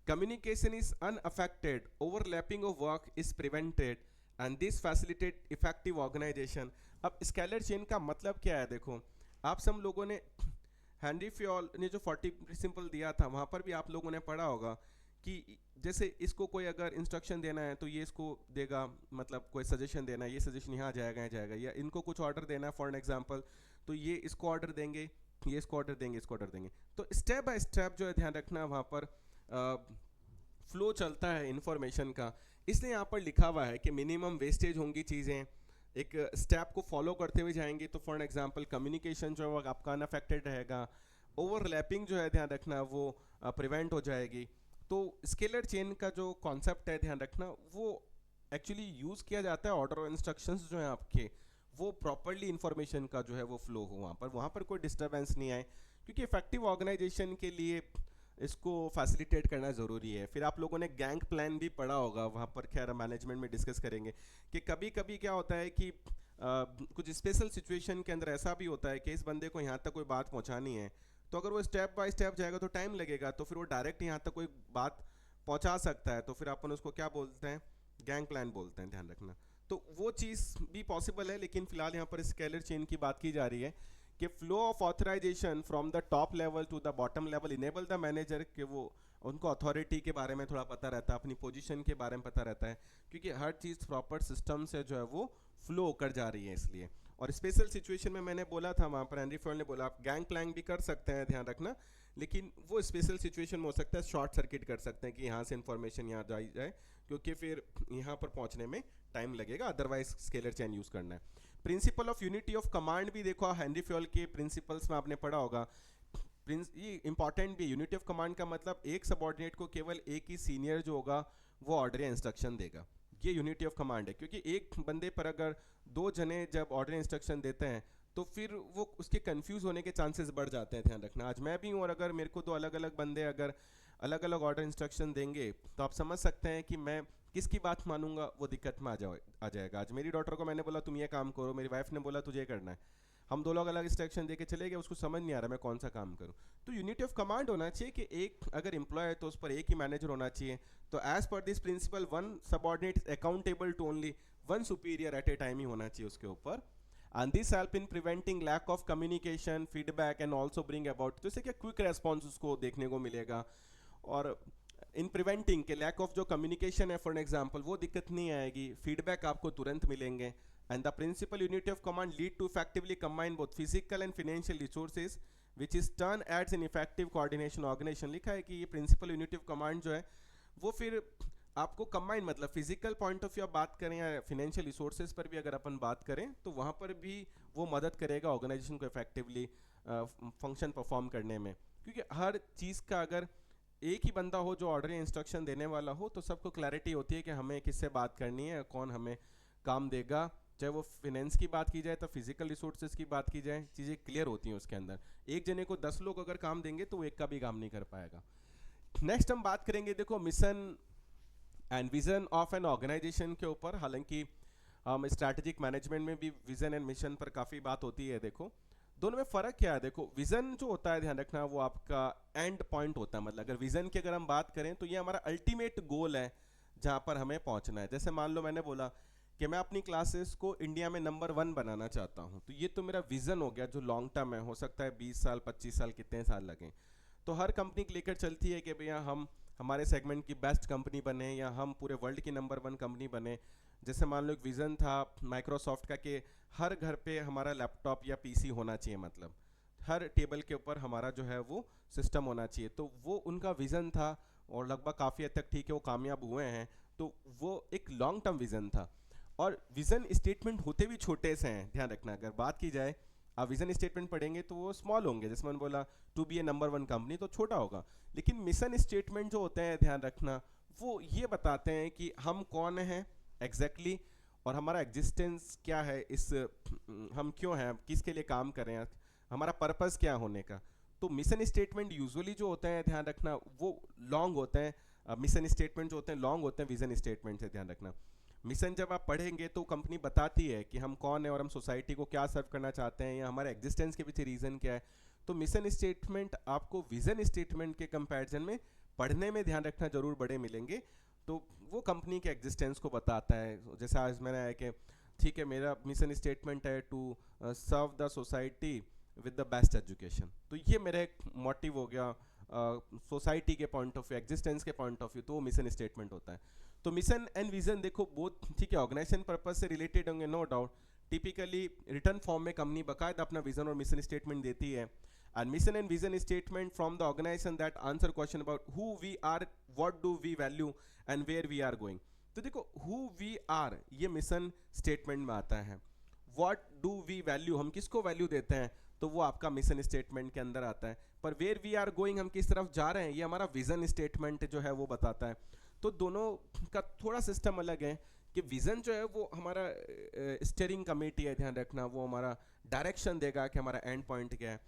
communication is unaffected, overlapping of work is prevented and this facilitate effective organisation. अब स्केलर चेन का मतलब क्या है, देखो आप सब लोगों ने हेनरी फ्योल ने जो 40 प्रिंसिपल दिया था वहाँ पर भी आप लोगों ने पढ़ा होगा कि जैसे इसको कोई अगर इंस्ट्रक्शन देना है तो ये इसको देगा, मतलब कोई सजेशन देना है, ये सजेशन यहाँ जाएगा यहाँ जाएगा, या इनको कुछ ऑर्डर देना है फॉर एन एग्जांपल, तो ये इसको ऑर्डर देंगे, ये इसको ऑर्डर देंगे, इसको ऑर्डर देंगे। तो स्टेप बाय स्टेप जो है ध्यान रखना वहाँ पर फ्लो चलता है इन्फॉर्मेशन का, इसलिए यहाँ पर लिखा हुआ है कि मिनिमम वेस्टेज होंगी चीज़ें, एक स्टेप को फॉलो करते हुए जाएंगे। तो फॉर एग्जांपल कम्युनिकेशन जो है आपका अनअफेक्टेड रहेगा, ओवरलैपिंग जो है ध्यान रखना वो प्रिवेंट हो जाएगी। तो स्केलर चेन का जो कॉन्सेप्ट है ध्यान रखना वो एक्चुअली यूज़ किया जाता है ऑर्डर और इंस्ट्रक्शंस जो है आपके, वो प्रॉपरली इन्फॉर्मेशन का जो है वो फ्लो हो, वहाँ पर कोई डिस्टर्बेंस नहीं आए, क्योंकि इफेक्टिव ऑर्गेनाइजेशन के लिए इसको फैसिलिटेट करना ज़रूरी है। फिर आप लोगों ने गैंग प्लान भी पढ़ा होगा, वहाँ पर खैर मैनेजमेंट में डिस्कस करेंगे कि कभी कभी क्या होता है कि कुछ स्पेशल सिचुएशन के अंदर ऐसा भी होता है कि इस बंदे को यहाँ तक कोई बात पहुँचानी है, तो अगर वो स्टेप बाय स्टेप जाएगा तो टाइम लगेगा, तो फिर वो डायरेक्ट यहाँ तक कोई बात पहुँचा सकता है, तो फिर अपन उसको क्या बोलते हैं, गैंग प्लान बोलते हैं, ध्यान रखना। तो वो चीज़ भी पॉसिबल है, लेकिन फिलहाल यहाँ पर स्केलर चेन की बात की जा रही है कि flow of authorisation from the top level to the bottom level enable the manager के वो उनको अथॉरिटी के बारे में थोड़ा पता रहता है, अपनी पोजीशन के बारे में पता रहता है, क्योंकि हर चीज़ प्रॉपर सिस्टम से जो है वो फ्लो होकर जा रही है इसलिए। और स्पेशल सिचुएशन में मैंने बोला था वहाँ पर हेनरी फ्योल ने बोला आप गैंग प्लान भी कर सकते हैं, ध्यान रखना, लेकिन वो स्पेशल सिचुएशन में हो सकता है शॉर्ट सर्किट कर सकते हैं कि यहाँ से इन्फॉर्मेशन यहाँ जाई जाए, क्योंकि फिर यहाँ पर पहुँचने में टाइम लगेगा, अदरवाइज स्केलर चेन यूज़ करना है। Principle of unity of command भी देखो हेनरी फ्योल के प्रिंसिपल्स में आपने पढ़ा होगा, ये इंपॉर्टेंट भी। यूनिटी ऑफ कमांड का मतलब एक सबऑर्डिनेट को केवल एक ही सीनियर जो होगा वो ऑर्डर या इंस्ट्रक्शन देगा, ये यूनिटी ऑफ कमांड है। क्योंकि एक बंदे पर अगर दो जने जब ऑर्डर इंस्ट्रक्शन देते हैं तो फिर वो उसके कंफ्यूज होने के चांसेस बढ़ जाते हैं, ध्यान रखना। आज मैं भी हूँ और अगर मेरे को दो अलग अलग बंदे अगर अलग अलग ऑर्डर इंस्ट्रक्शन देंगे तो आप समझ सकते हैं कि मैं किसकी बात मानूंगा, वो दिक्कत में आ जाएगा। आज मेरी डॉटर को मैंने बोला तुम ये काम करो, मेरी वाइफ ने बोला तुझे करना है, हम दो लोग अलग इंस्ट्रक्शन दे के चले गए, उसको समझ नहीं आ रहा मैं कौन सा काम करूं। तो यूनिटी ऑफ कमांड होना चाहिए कि एक अगर एम्प्लॉय है तो उस पर एक ही मैनेजर होना चाहिए। तो as per this principle one subordinate is accountable to only one superior at a time ही होना चाहिए उसके ऊपर। And this help in preventing lack of communication feedback and also bring about, तो इससे क्या क्विक रेस्पॉन्स उसको देखने को मिलेगा। और इन प्रिवेंटिंग के लैक ऑफ जो कम्युनिकेशन है फॉर एग्जाम्पल वो दिक्कत नहीं आएगी, फीडबैक आपको तुरंत मिलेंगे। And the principal unity of command lead to effectively combine both physical and financial resources, which is turn adds an effective coordination organization। लिखा है कि ये principal unity of command जो है वो फिर आपको कंबाइन, मतलब फिजिकल पॉइंट ऑफ व्यू आप बात करें या फिनेंशियल रिसोर्सेज पर भी अगर अपन बात करें तो वहाँ पर भी वो मदद करेगा ऑर्गेनाइजेशन को इफेक्टिवली फंक्शन परफॉर्म करने में। क्योंकि हर चीज़ का अगर एक ही बंदा हो जो ऑर्डर या इंस्ट्रक्शन देने वाला हो तो सबको क्लैरिटी होती है कि हमें किससे बात करनी है, कौन हमें काम देगा, चाहे वो फिनेंस की बात की जाए तो फिजिकल रिसोर्सेज की बात की जाए, चीज़ें क्लियर होती हैं उसके अंदर। एक जने को 10 लोग अगर काम देंगे तो वो एक का भी काम नहीं कर पाएगा। नेक्स्ट हम बात करेंगे देखो mission and vision of an organisation के ऊपर। हालांकि हम स्ट्रैटेजिक मैनेजमेंट में भी विजन एंड मिशन पर काफ़ी बात होती है। देखो दोनों में फ़र्क क्या है। देखो विजन जो होता है, ध्यान रखना, वो आपका एंड पॉइंट होता है। मतलब अगर विजन की अगर हम बात करें तो ये हमारा अल्टीमेट गोल है जहाँ पर हमें पहुँचना है। जैसे मान लो मैंने बोला कि मैं अपनी क्लासेस को इंडिया में नंबर 1 बनाना चाहता हूँ, तो ये तो मेरा विजन हो गया जो लॉन्ग टर्म है। हो सकता है 20 साल 25 साल कितने साल लगें। तो हर कंपनी लेकर चलती है कि भैया हम हमारे सेगमेंट की बेस्ट कंपनी बने या हम पूरे वर्ल्ड की नंबर 1 कंपनी बने। जैसे मान लो एक विज़न था माइक्रोसॉफ्ट का कि हर घर पे हमारा लैपटॉप या पीसी होना चाहिए, मतलब हर टेबल के ऊपर हमारा जो है वो सिस्टम होना चाहिए। तो वो उनका विज़न था और लगभग काफ़ी हद तक ठीक है, वो कामयाब हुए हैं। तो वो एक लॉन्ग टर्म विज़न था। और विज़न स्टेटमेंट होते भी छोटे से हैं, ध्यान रखना। अगर बात की जाए, आप विज़न स्टेटमेंट पढ़ेंगे तो वो स्मॉल होंगे। जैसे मैंने बोला to be a number 1 company, तो छोटा होगा। लेकिन मिशन स्टेटमेंट जो होते हैं, ध्यान रखना, वो ये बताते हैं कि हम कौन हैं एग्जैक्टली और हमारा एग्जिस्टेंस क्या है, इस हम क्यों हैं, किसके लिए काम कर रहे हैं, हमारा पर्पस क्या होने का। तो मिशन स्टेटमेंट यूजुअली जो होते हैं, ध्यान रखना, वो लॉन्ग होते हैं। मिशन स्टेटमेंट जो होते हैं लॉन्ग होते हैं विजन स्टेटमेंट से, ध्यान रखना। मिशन जब आप पढ़ेंगे तो कंपनी बताती है कि हम कौन है और हम सोसाइटी को क्या सर्व करना चाहते हैं या हमारे एग्जिस्टेंस के पीछे रीज़न क्या है। तो मिशन स्टेटमेंट आपको विजन स्टेटमेंट के कंपैरिजन में पढ़ने में, ध्यान रखना, जरूर बड़े मिलेंगे। तो वो कंपनी के एग्जिस्टेंस को बताता है। जैसे आज मैंने आया कि ठीक है मेरा मिशन स्टेटमेंट है to serve the society with the best education, तो ये मेरा एक मोटिव हो गया सोसाइटी के पॉइंट ऑफ व्यू, एग्जिस्टेंस के पॉइंट ऑफ व्यू, तो वो मिशन स्टेटमेंट होता है। तो मिशन एंड विजन देखो बोथ ठीक है, ऑर्गेनाइजेशन पर्पज से रिलेटेड होंगे, no doubt. Typically return form में कंपनी बकायदा अपना विजन और मिशन स्टेटमेंट देती है। And mission and vision statement from the organisation that answer question about who we are, what do we value and where we are going. तो देखो who we are ये mission statement में आता है। What do we value, हम किसको value देते हैं, तो वो आपका मिशन स्टेटमेंट के अंदर आता है। पर वेयर वी आर गोइंग, हम किस तरफ जा रहे हैं, ये हमारा विजन स्टेटमेंट जो है वो बताता है। तो दोनों का थोड़ा सिस्टम अलग है कि विजन जो है वो हमारा स्टीयरिंग कमेटी है, ध्यान रखना, वो हमारा डायरेक्शन देगा कि हमारा एंड पॉइंट क्या है।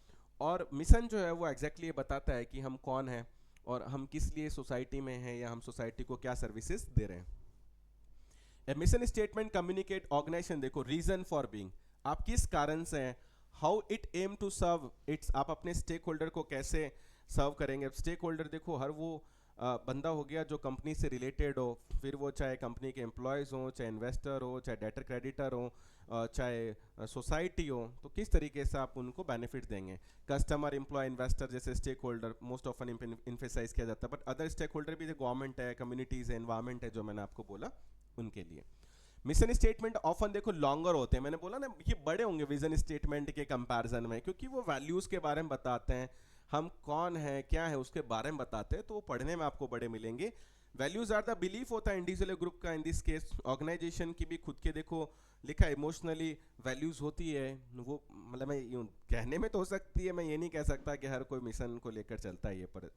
और मिशन जो है वो एग्जैक्टली ये बताता है कि हम कौन हैं और हम किस लिए सोसाइटी में हैं या हम सोसाइटी को क्या सर्विसेज दे रहे हैं। मिशन स्टेटमेंट कम्युनिकेट ऑर्गेनाइजेशन, देखो रीजन फॉर बीइंग, आप किस कारण से हैं। How it aim to serve its, आप अपने स्टेक होल्डर को कैसे सर्व करेंगे। स्टेक होल्डर देखो हर वो बंदा हो गया जो कंपनी से रिलेटेड हो, फिर वो चाहे कंपनी के एम्प्लॉयज़ हो, चाहे इन्वेस्टर हो, चाहे डेटर क्रेडिटर हो, चाहे सोसाइटी हो, तो किस तरीके से आप उनको बेनिफिट देंगे। कस्टमर, एम्प्लॉय, इन्वेस्टर जैसे स्टेक होल्डर मोस्ट ऑफन इन्फेसाइज किया जाता है, बट अदर स्टेक होल्डर भी गवर्नमेंट है, कम्युनिटीज़ है, एनवायरमेंट है, जो मैंने आपको बोला उनके लिए। मिशन स्टेटमेंट ऑफन देखो लॉन्गर होते हैं, मैंने बोला ना ये बड़े होंगे विजन स्टेटमेंट के कंपैरिजन में, क्योंकि वो वैल्यूज़ के बारे में बताते हैं, हम कौन है क्या है उसके बारे में बताते हैं, तो वो पढ़ने में आपको बड़े मिलेंगे। वैल्यूज आर द बिलीफ होता है इंडिविजुअल ग्रुप का, इन दिस केस ऑर्गेनाइजेशन की भी खुद के देखो लिखा इमोशनली वैल्यूज होती है। वो मतलब मैं यूँ कहने में तो हो सकती है, मैं ये नहीं कह सकता कि हर कोई मिशन को लेकर चलता है ये, पर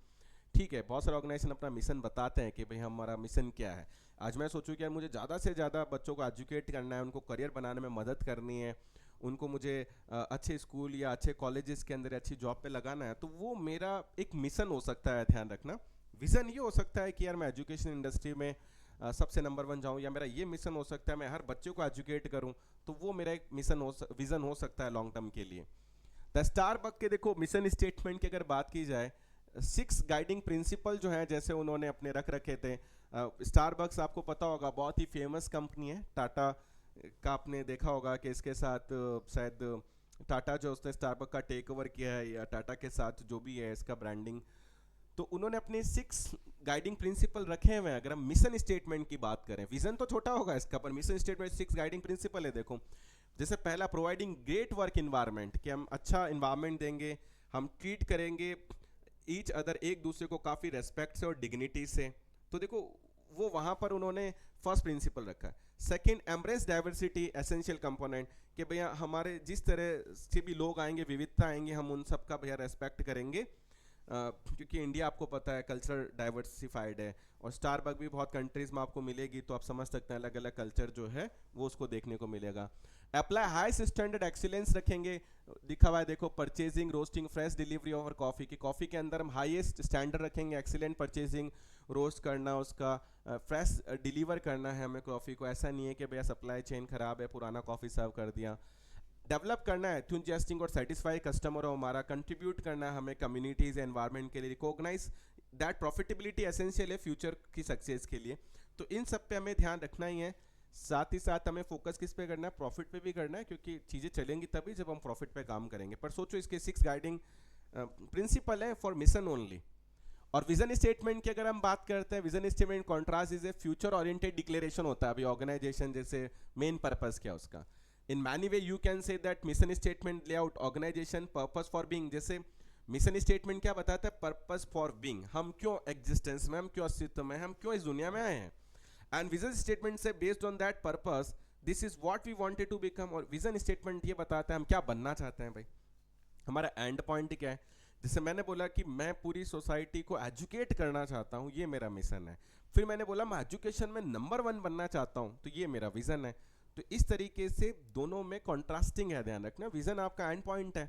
ठीक है बहुत सारे ऑर्गेनाइजेशन अपना मिशन बताते हैं कि भाई हमारा मिशन क्या है। आज मैं सोचूं कि यार मुझे ज़्यादा से ज़्यादा बच्चों को एजुकेट करना है, उनको करियर बनाने में मदद करनी है, उनको मुझे अच्छे स्कूल या अच्छे कॉलेजेस के अंदर अच्छी जॉब पे लगाना है, तो वो मेरा एक मिशन हो सकता है, ध्यान रखना। विज़न ये हो सकता है कि यार मैं एजुकेशन इंडस्ट्री में सबसे नंबर 1 जाऊँ, या मेरा ये मिशन हो सकता है मैं हर बच्चे को एजुकेट करूँ, तो वो मेरा एक मिशन विज़न हो सकता है लॉन्ग टर्म के लिए। द स्टारबक्स के देखो मिशन स्टेटमेंट की अगर बात की जाए, 6 गाइडिंग प्रिंसिपल जो हैं जैसे उन्होंने अपने रख रखे थे। स्टारबक्स आपको पता होगा बहुत ही फेमस कंपनी है, टाटा का आपने देखा होगा कि इसके साथ शायद टाटा जो उसने स्टारबक्स का टेक ओवर किया है, या टाटा के साथ जो भी है इसका ब्रांडिंग, तो उन्होंने अपने 6 गाइडिंग प्रिंसिपल रखे हुए हैं। अगर हम मिशन स्टेटमेंट की बात करें, विजन तो छोटा होगा इसका, पर मिशन स्टेटमेंट 6 गाइडिंग प्रिंसिपल है। देखो जैसे पहला प्रोवाइडिंग ग्रेट वर्क इन्वायरमेंट, कि हम अच्छा इन्वायरमेंट देंगे, हम ट्रीट करेंगे ईच अदर एक दूसरे को काफ़ी रेस्पेक्ट से और डिग्निटी से। तो देखो वो वहाँ पर उन्होंने फर्स्ट प्रिंसिपल रखा है। Second, embrace diversity essential component, कि भैया हमारे जिस तरह से भी लोग आएंगे, विविधता आएंगे, हम उन सब का भैया रेस्पेक्ट करेंगे। क्योंकि इंडिया आपको पता है कल्चर डाइवर्सिफाइड है, और स्टारबक भी बहुत कंट्रीज में आपको मिलेगी, तो आप समझ सकते हैं अलग अलग कल्चर जो है वो उसको देखने को मिलेगा। अप्लाई हाई स्टैंडर्ड एक्सीलेंस रखेंगे, दिखा हुआ है देखो, purchasing roasting fresh delivery of coffee की, कॉफ़ी के अंदर हम हाईएस्ट स्टैंडर्ड रखेंगे, एक्सीलेंट परचेजिंग, रोस्ट करना उसका, फ्रेश डिलीवर करना है हमें कॉफ़ी को, ऐसा नहीं है कि भैया सप्लाई चेन खराब है पुराना कॉफ़ी सर्व कर दिया। डेवलप करना है एंथुसियास्टिक और सेटिस्फाई कस्टमर हो हमारा, कंट्रीब्यूट करना है हमें कम्युनिटीज एनवायरनमेंट के लिए, रिकॉग्नाइज दैट प्रॉफिटेबिलिटी एसेंशियल है फ्यूचर की सक्सेस के लिए। तो इन सब पे हमें ध्यान रखना ही है, साथ ही साथ हमें फोकस किस पे करना है, प्रॉफिट पे भी करना है, क्योंकि चीज़ें चलेंगी तभी जब हम प्रॉफिट पे काम करेंगे। पर सोचो इसके 6 गाइडिंग प्रिंसिपल है फॉर मिशन ओनली। और विजन स्टेटमेंट की अगर हम बात करते हैं, vision statement contrast is a future oriented declaration होता है। अभी ऑर्गेनाइजेशन जैसे मेन पर्पस क्या उसका, in many way you can say that mission statement lay out organisation purpose for being, जैसे मिशन स्टेटमेंट क्या बताता है, पर्पस फॉर बीइंग, हम क्यों एग्जिस्टेंस में, हम क्यों अस्तित्व में, हम क्यों इस दुनिया में आए हैं। एंड विजन स्टेटमेंट से based on that purpose this is what we wanted to become, और विजन स्टेटमेंट ये बताता है हम क्या बनना चाहते हैं भाई, हमारा एंड पॉइंट क्या है। जैसे मैंने बोला कि मैं पूरी सोसाइटी को एजुकेट करना चाहता हूँ, ये मेरा मिशन है। फिर मैंने बोला मैं एजुकेशन में नंबर 1 बनना चाहता हूँ, तो ये मेरा विजन है। तो इस तरीके से दोनों में कॉन्ट्रास्टिंग है, ध्यान रखना। विजन आपका एंड पॉइंट है,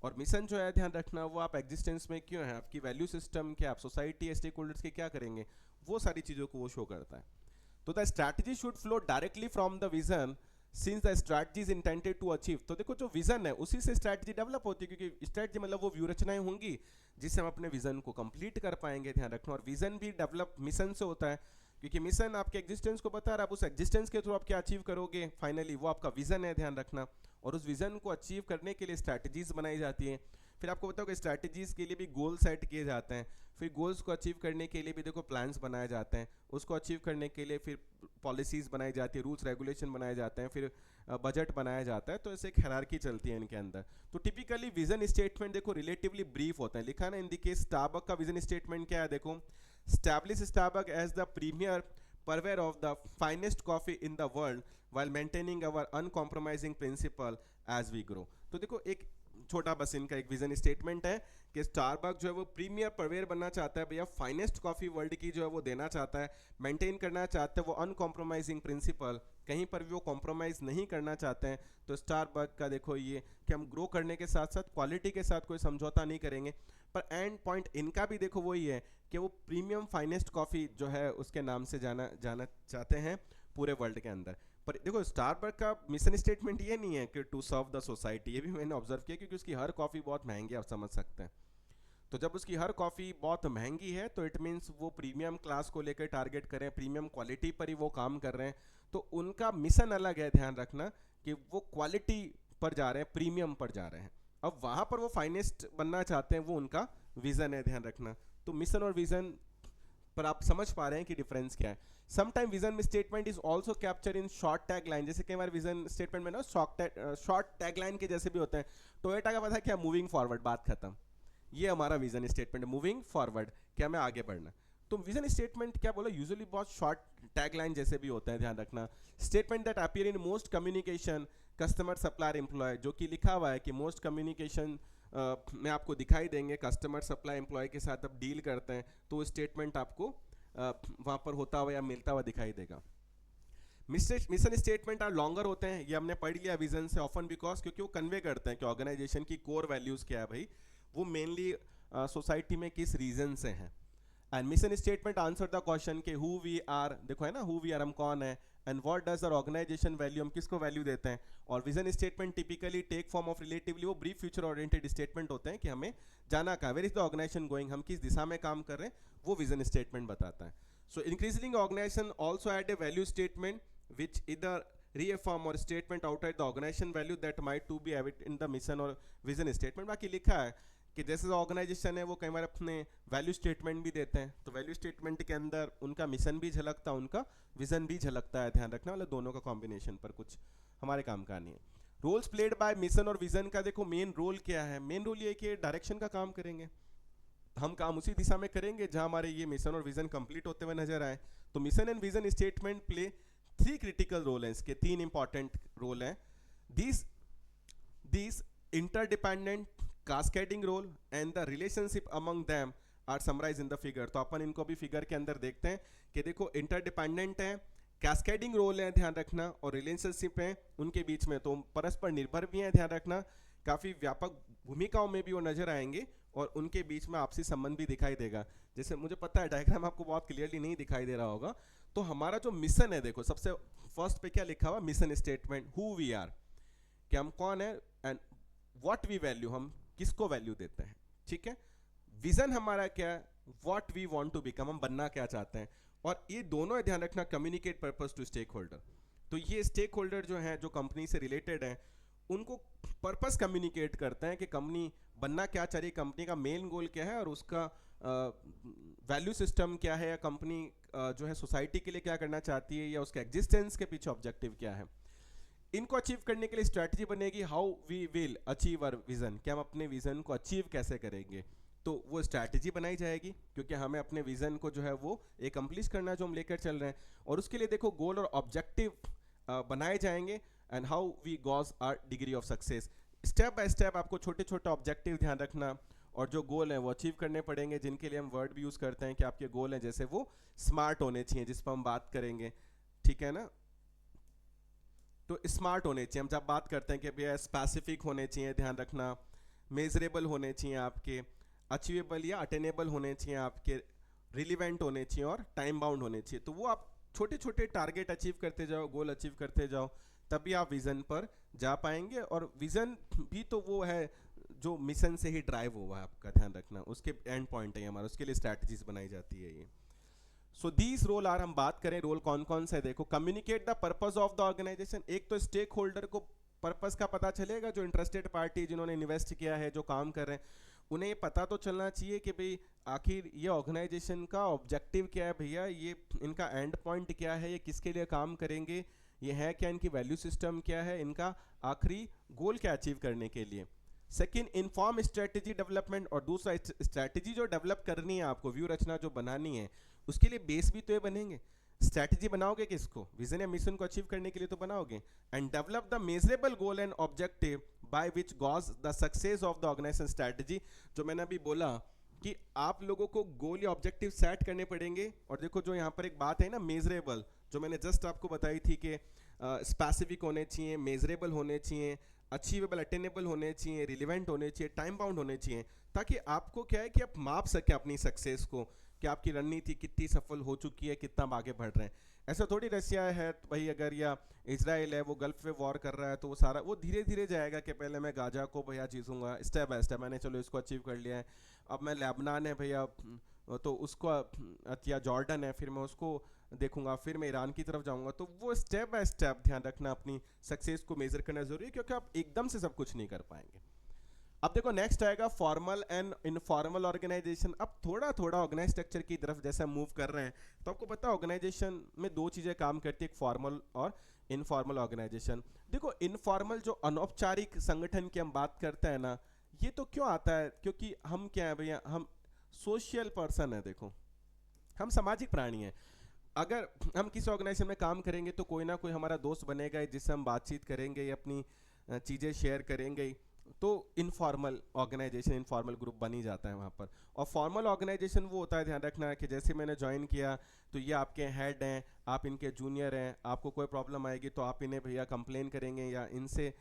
और मिशन जो है ध्यान रखना वो आप एग्जिस्टेंस में क्यों है, आपकी वैल्यू सिस्टम क्या, आप सोसाइटी स्टेक होल्डर्स के क्या करेंगे, वो सारी चीज़ों को वो शो करता है। तो the strategy should flow directly from the vision since the strategy is intended to achieve. तो देखो जो विजन है उसी से स्ट्रैटेजी डेवलप होती है, क्योंकि स्ट्रैटेजी मतलब वो व्यू रचनाएं होंगी जिससे हम अपने विजन को कंप्लीट कर पाएंगे, ध्यान रखना। और विजन भी डेवलप मिशन से होता है, क्योंकि मिशन आपके एग्जिस्टेंस को बता रहा है, आप उस एग्जिस्टेंस के थ्रू आप क्या अचीव करोगे फाइनली, वो आपका विजन है, ध्यान रखना। और उस विजन को अचीव करने के लिए स्ट्रैटेजीज बनाई जाती हैं। फिर आपको बताओ कि स्ट्रैटेजीज के लिए भी गोल सेट किए जाते हैं, फिर गोल्स को अचीव करने के लिए भी देखो प्लान्स बनाए जाते हैं, उसको अचीव करने के लिए फिर पॉलिसीज बनाई जाती है, रूल्स रेगुलेशन बनाए जाते हैं, फिर बजट बनाया जाता है। तो ऐसे एक हायरार्की चलती है इनके अंदर। तो टिपिकली विजन स्टेटमेंट देखो रिलेटिवली ब्रीफ होता है, लिखा ना इन द केस स्टारबक का विजन स्टेटमेंट क्या है, देखो, establish Starbuck as the premier purveyor of the finest coffee in the world while maintaining our uncompromising principle as we grow। तो देखो एक छोटा बस इनका एक विजन स्टेटमेंट है कि स्टारबक जो है वो प्रीमियर परवेयर बनना चाहता है भैया, फाइनेस्ट कॉफी वर्ल्ड की जो है वो देना चाहता है, मेंटेन करना चाहता है वो अनकॉम्प्रोमाइजिंग प्रिंसिपल, कहीं पर भी वो कॉम्प्रोमाइज़ नहीं करना चाहते हैं। तो स्टारबक का देखो ये कि हम ग्रो करने के साथ साथ क्वालिटी के साथ कोई समझौता नहीं करेंगे। पर एंड पॉइंट इनका भी देखो वही है कि वो प्रीमियम फाइनेस्ट कॉफ़ी जो है उसके नाम से जाना जाना चाहते हैं पूरे वर्ल्ड के अंदर। पर देखो स्टारबक का मिशन स्टेटमेंट ये नहीं है कि टू सर्व द सोसाइटी, ये भी मैंने ऑब्जर्व किया, क्योंकि उसकी हर कॉफ़ी बहुत महंगी है, आप समझ सकते हैं। तो जब उसकी हर कॉफ़ी बहुत महंगी है तो इट मीन्स वो प्रीमियम क्लास को लेकर टारगेट करें, प्रीमियम क्वालिटी पर ही वो काम कर रहे हैं। तो उनका मिशन अलग है, ध्यान रखना, कि वो क्वालिटी पर जा रहे हैं, प्रीमियम पर जा रहे हैं। अब वहाँ पर वो फाइनेस्ट बनना चाहते हैं, वो उनका विज़न है, ध्यान रखना। तो मिशन और विज़न पर आप समझ पा रहे हैं कि डिफरेंस क्या है। Sometime vision statement is also capture in short tag line, जैसे कई बार विजन स्टेटमेंट में ना शॉर्ट टैग लाइन के जैसे भी होते हैं। टोयोटा का पता है क्या, मूविंग फॉरवर्ड, बात खत्म। ये हमारा विजन स्टेटमेंट, मूविंग फॉरवर्ड, क्या हमें आगे बढ़ना। तो विजन स्टेटमेंट क्या बोला, यूजुअली बहुत शॉर्ट टैग लाइन जैसे भी होते हैं, ध्यान रखना। Statement that appear in most communication customer supplier employ, जो कि लिखा हुआ है कि मोस्ट कम्युनिकेशन में आपको दिखाई देंगे, कस्टमर सप्लाई एम्प्लॉय के साथ आप डील करते हैं, तो स्टेटमेंट आपको वहाँ पर होता हुआ या मिलता हुआ दिखाई देगा। मिशन स्टेटमेंट आर लॉन्गर होते हैं, ये हमने पढ़ लिया विजन से, ऑफन बिकॉज क्योंकि वो कन्वे करते हैं कि ऑर्गेनाइजेशन की कोर वैल्यूज क्या है भाई, वो मेनली सोसाइटी में किस रीजन से हैं। And mission statement answer the question के हु वी आर, देखो है ना, हु वी आर, हम कौन है, and what does our organisation value, हम किसको वैल्यू देते हैं। और vision statement typically take form of relatively वो ब्रीफ फ्यूचर ओरिएंटेड स्टेटमेंट होते हैं कि हमें जाना कहाँ, where is the organisation going, हम किस दिशा में काम कर रहे हैं, वो विजन स्टेटमेंट बताता है। So increasing organisation also add a value statement which either reaffirm और statement outside the organisation value that might to be एविड इन द मिशन और विजन स्टेटमेंट। बाकी लिखा है कि जैसे ऑर्गेनाइजेशन है वो कई बार अपने वैल्यू स्टेटमेंट भी देते हैं, तो वैल्यू स्टेटमेंट के अंदर उनका मिशन भी झलकता है, उनका विजन भी झलकता है, ध्यान रखना, मतलब दोनों का कॉम्बिनेशन पर कुछ हमारे काम का नहीं है। रोल्स प्लेड बाय मिशन और विजन का देखो मेन रोल क्या है, मेन रोल ये कि डायरेक्शन का काम करेंगे, हम काम उसी दिशा में करेंगे जहां हमारे ये मिशन और विजन कंप्लीट होते हुए नजर आए। तो mission and vision statement play 3 critical role हैं, इसके 3 इंपॉर्टेंट रोल हैं। These interdependent cascading role and the relationship among them are summarise in the figure. तो अपन इनको भी फिगर के अंदर देखते हैं कि देखो इंटरडिपेंडेंट है, कैस्केडिंग रोल है ध्यान रखना, और रिलेशनशिप है उनके बीच में, तो परस्पर निर्भर भी है ध्यान रखना, काफी व्यापक भूमिकाओं में भी वो नजर आएंगे और उनके बीच में आपसी संबंध भी दिखाई देगा। जैसे मुझे पता है डायग्राम आपको बहुत क्लियरली नहीं दिखाई दे रहा होगा। तो हमारा जो मिशन है देखो सबसे फर्स्ट पे क्या लिखा हुआ, mission statement, who we are, कि हम कौन है, एंड व्हाट वी वैल्यू, हम किसको वैल्यू देते हैं, ठीक है। विजन हमारा क्या है, what we want to become, हम बनना क्या चाहते हैं, और ये दोनों ध्यान रखना, communicate purpose to stakeholder. तो ये स्टेक होल्डर जो है जो कंपनी से रिलेटेड है उनको पर्पस कम्युनिकेट करते हैं कि कंपनी बनना क्या चाह रही है, कंपनी का मेन गोल क्या है और उसका वैल्यू सिस्टम क्या है, या कंपनी जो है सोसाइटी के लिए क्या करना चाहती है, या उसके एग्जिस्टेंस के पीछे ऑब्जेक्टिव क्या है। इनको अचीव करने के लिए स्ट्रैटेजी बनेगी, how we will achieve our vision, कि हम अपने विजन को अचीव कैसे करेंगे। तो वो स्ट्रैटेजी बनाई जाएगी क्योंकि हमें अपने विजन को जो है वो एकम्प्लिश करना है जो हम लेकर चल रहे हैं, और उसके लिए देखो गोल और ऑब्जेक्टिव बनाए जाएंगे, and how we gauge our degree of success. Step by step आपको छोटे छोटे ऑब्जेक्टिव ध्यान रखना, और जो गोल है वो अचीव करने पड़ेंगे, जिनके लिए हम वर्ड भी यूज करते हैं कि आपके गोल हैं, जैसे वो स्मार्ट होने चाहिए, जिस पर हम बात करेंगे, ठीक है ना। तो स्मार्ट होने चाहिए, हम जब बात करते हैं कि भैया स्पेसिफिक होने चाहिए ध्यान रखना, मेजरेबल होने चाहिए आपके, अचीवेबल या अटेनेबल होने चाहिए आपके, रिलीवेंट होने चाहिए और टाइम बाउंड होने चाहिए। तो वो आप छोटे छोटे टारगेट अचीव करते जाओ, गोल अचीव करते जाओ, तभी आप विजन पर जा पाएंगे। और विजन भी तो वो है जो मिशन से ही ड्राइव हुआ है, आपका ध्यान रखना, उसके एंड पॉइंट है हमारा, उसके लिए स्ट्रैटेजीज बनाई जाती है ये। सो दीज रोल आर, हम बात करें रोल कौन कौन से, देखो communicate the purpose of the organisation. एक तो स्टेक होल्डर को पर्पस का पता चलेगा, जो इंटरेस्टेड पार्टी जिन्होंने इन्वेस्ट किया है, जो काम कर रहे हैं, उन्हें ये पता तो चलना चाहिए कि भाई आखिर ये ऑर्गेनाइजेशन का ऑब्जेक्टिव क्या है, भैया ये इनका एंड पॉइंट क्या है, ये किसके लिए काम करेंगे, ये है क्या, इनकी वैल्यू सिस्टम क्या है, इनका आखिरी गोल क्या अचीव करने के लिए। सेकेंड, इन्फॉर्म स्ट्रेटेजी डेवलपमेंट, और दूसरा स्ट्रेटेजी जो डेवलप करनी है आपको, व्यू रचना जो बनानी है, उसके लिए बेस भी तो ये बनेंगे। स्ट्रेटेजी बनाओगे किसको, विजन या मिशन को अचीव करने के लिए तो बनाओगे। And develop the measurable goal and objective by which gauge the success of the organisation strategy. जो मैंने अभी बोला कि आप लोगों को गोल या ऑब्जेक्टिव सेट करने पड़ेंगे, और देखो जो यहाँ पर एक बात है ना मेजरेबल, जो मैंने जस्ट आपको बताई थी कि स्पेसिफिक होने चाहिए, मेजरेबल होने चाहिए, अचीवेबल अटेनेबल होने चाहिए, रिलेवेंट होने चाहिए, टाइम बाउंड होने चाहिए, ताकि आपको क्या है कि आप माप सके अपनी सक्सेस को, कि आपकी रणनीति कितनी सफल हो चुकी है, कितना आप आगे बढ़ रहे हैं। ऐसा थोड़ी रशिया है भाई, अगर या इजराइल है वो गल्फ में वॉर कर रहा है तो वो सारा वो धीरे धीरे जाएगा कि पहले मैं गाजा को भैया जीतूंगा, स्टेप बाय स्टेप, मैंने चलो इसको अचीव कर लिया है, अब मैं लेबनान है भैया तो उसको, या जॉर्डन है फिर मैं उसको देखूंगा, फिर मैं ईरान की तरफ जाऊंगा। तो वो स्टेप बाय स्टेप ध्यान रखना, अपनी सक्सेस को मेजर करना जरूरी है, क्योंकि आप एकदम से सब कुछ नहीं कर पाएंगे। अब देखो नेक्स्ट आएगा फॉर्मल एंड इनफॉर्मल ऑर्गेनाइजेशन। अब थोड़ा थोड़ा ऑर्गेनाइज स्ट्रक्चर की तरफ जैसे हम मूव कर रहे हैं, तो आपको पता है ऑर्गेनाइजेशन में दो चीजें काम करती है, एक फॉर्मल और इनफॉर्मल ऑर्गेनाइजेशन। देखो इनफॉर्मल जो अनौपचारिक संगठन की हम बात करते हैं ना, ये तो क्यों आता है, क्योंकि हम क्या है भैया, हम सोशल पर्सन है, देखो हम सामाजिक प्राणी हैं। अगर हम किसी ऑर्गेनाइजेशन में काम करेंगे तो कोई ना कोई हमारा दोस्त बनेगा जिससे हम बातचीत करेंगे, अपनी चीज़ें शेयर करेंगे, तो इनफॉर्मल ऑर्गेनाइजेशन, इनफॉर्मल ग्रुप बन ही जाता है वहाँ पर। और फॉर्मल ऑर्गेनाइजेशन वो होता है, ध्यान रखना कि जैसे मैंने ज्वाइन किया तो ये आपके हेड हैं, आप इनके जूनियर हैं, आपको कोई प्रॉब्लम आएगी तो आप इन्हें भैया कंप्लेन करेंगे या इनसे